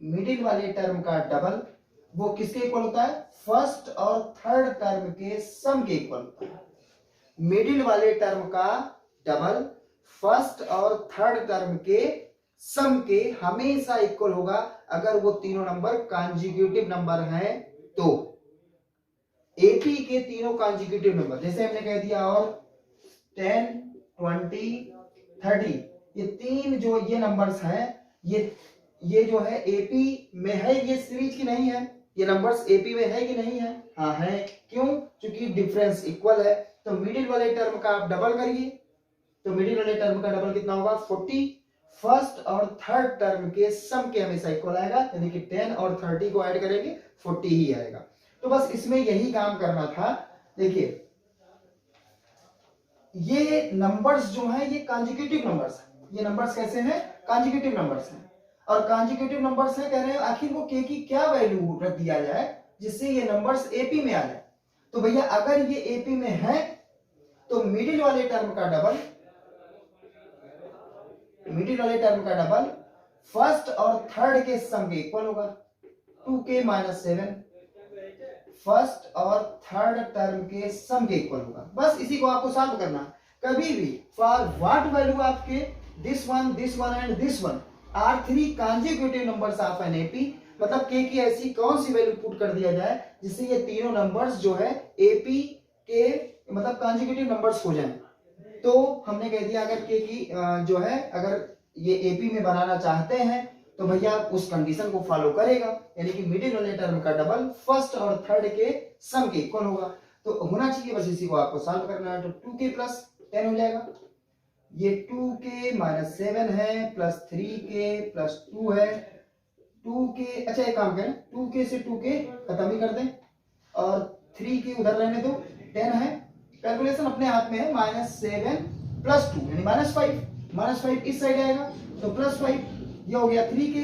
मिडिल वाले टर्म का डबल वो किसके इक्वल होता है? फर्स्ट और थर्ड टर्म के सम के इक्वल होता है। मिडिल वाले टर्म का डबल फर्स्ट और थर्ड टर्म के सम के हमेशा इक्वल होगा अगर वो तीनों नंबर कॉन्जिक्यूटिव नंबर हैं तो। एपी के तीनों कॉन्जिक्यूटिव नंबर, जैसे हमने कह दिया, और 10, 20, 30, ये तीन जो ये नंबर्स हैं, ये जो है एपी में है ये सीरीज की नहीं है, ये नंबर्स एपी में है कि नहीं है? हाँ है। क्यों? क्योंकि डिफरेंस इक्वल है। तो मिडिल वाले टर्म का आप डबल करिए, तो मिडिल वाले टर्म का डबल कितना होगा? 40। फर्स्ट और थर्ड टर्म के सम के हमेशा इक्वल आएगा, यानी कि 10 और 30 को ऐड करेंगे 40 ही आएगा। तो बस इसमें यही काम करना था। देखिए ये नंबर्स जो है ये कॉन्जिक्यूटिव नंबर्स हैं। ये नंबर्स कैसे हैं? कॉन्जिक्यूटिव नंबर्स हैं। और कॉन्जिक्यूटिव नंबर्स हैं, कह रहे हैं आखिर वो के की क्या वैल्यू रख दिया जाए जिससे ये नंबर्स एपी में आ जाए। तो भैया अगर ये एपी में है तो मिडिल वाले टर्म का डबल, मिडिल वाले टर्म का डबल फर्स्ट और थर्ड के सम के इक्वल होगा, 2k - 7 फर्स्ट और थर्ड टर्म के सम के इक्वल होगा। बस इसी को आपको सॉल्व करना है। कभी भी फॉर व्हाट वैल्यू आपके this one and this one are 3 consecutive numbers of an AP, मतलब के की ऐसी कौन सी वैल्यू पुट कर दिया जाए जिससे ये तीनों नंबर्स जो है एपी के मतलब कॉन्जिक्यूटिव नंबर्स हो जाएं। तो हमने कह दिया अगर के की जो है अगर ये एपी में बनाना चाहते हैं तो भैया उस कंडीशन को फॉलो करेगा, यानी कि मिडिल वाले टर्म का डबल फर्स्ट और थर्ड के सम के इक्वल होगा। तो होना चाहिए, बस इसी को आपको सॉल्व करना है। तो 2k + 10 हो जाएगा, ये 2k - 7 है प्लस 3k + 2 है 2k। अच्छा एक काम करें, 2k से 2k खत्म ही कर दें और 3k उधर रहने दो, 10 है। कैलकुलेशन अपने हाथ में है, -7 + 2 यानी -5, -5 इस साइड आएगा तो +5, ये हो गया 3k,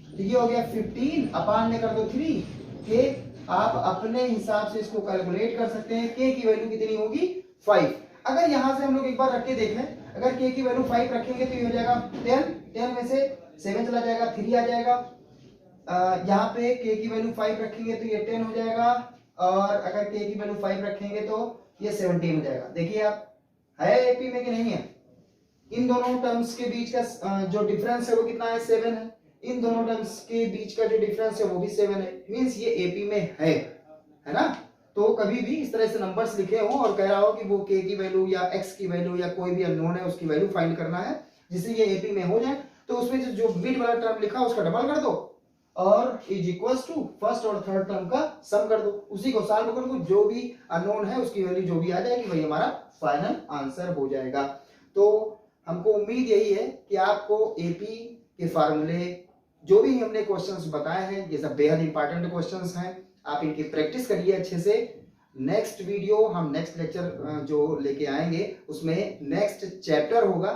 तो ये हो गया 15 अपान में कर दो 3 के। आप अपने हिसाब से इसको कैलकुलेट कर सकते हैं। k की वैल्यू कितनी होगी? 5। अगर यहां से हम लोग एक बार रख के देखें, अगर k की वैल्यू 5 रखेंगे तो ये हो जाएगा 10 में से 7 चला जाएगा, 3 आ जाएगा। यहाँ पे k की वैल्यू 5 रखेंगे तो ये 10 हो जाएगा, और अगर k की वैल्यू 5 रखेंगे तो ये 17 हो जाएगा। देखिए आप है एपी में कि नहीं है? इन दोनों टर्म्स के बीच का जो डिफरेंस है वो कितना है? 7 है। इन दोनों टर्म्स के बीच का जो डिफरेंस है वो भी 7 है, मींस ये एपी में है ना? तो कभी भी इस तरह से नंबर्स लिखे हो और कह रहा हो कि वो k की वैल्यू या x की वैल्यू या कोई भी अननोन है उसकी वैल्यू फाइंड करना है जिससे ये एपी में हो जाए, तो उसमें जो मिड वाला टर्म लिखा उसका डबल कर दो और इज इक्वल्स टू फर्स्ट और थर्ड टर्म का सम कर दो, उसी को सॉल्व कर दो, जो भी अननोन है उसकी वैल्यू जो भी आ जाएगी वही हमारा फाइनल आंसर हो जाएगा। तो हमको उम्मीद यही है कि आपको एपी के फार्मूले जो भी हमने क्वेश्चंस बताए हैं ये सब बेहद इंपॉर्टेंट क्वेश्चंस हैं, आप इनकी प्रैक्टिस करिए अच्छे से। नेक्स्ट वीडियो हम नेक्स्ट लेक्चर जो लेके आएंगे उसमें नेक्स्ट चैप्टर होगा।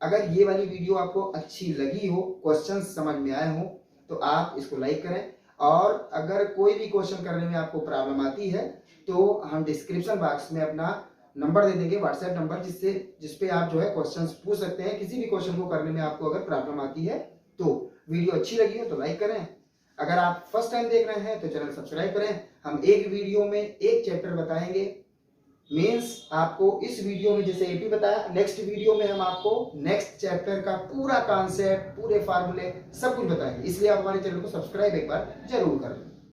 अगर ये वाली वीडियो आपको अच्छी लगी हो, क्वेश्चंस समझ में आए हो तो आप इसको लाइक करें, और अगर कोई भी क्वेश्चन करने में आपको प्रॉब्लम आती है तो हम डिस्क्रिप्शन बॉक्स में अपना नंबर दे देंगे, व्हाट्सएप नंबर, जिसपे आप जो है क्वेश्चंस पूछ सकते हैं। किसी भी क्वेश्चन को करने में आपको अगर प्रॉब्लम आती है तो वीडियो अच्छी लगी हो तो लाइक करें, अगर आप फर्स्ट टाइम देख रहे हैं तो चैनल सब्सक्राइब करें। हम एक वीडियो में एक चैप्टर बताएंगे, मीन्स आपको इस वीडियो में जैसे एपी बताया, नेक्स्ट वीडियो में हम आपको नेक्स्ट चैप्टर का पूरा कॉन्सेप्ट, पूरे फार्मूले सब कुछ बताएंगे। इसलिए आप हमारे चैनल को सब्सक्राइब एक बार जरूर करें।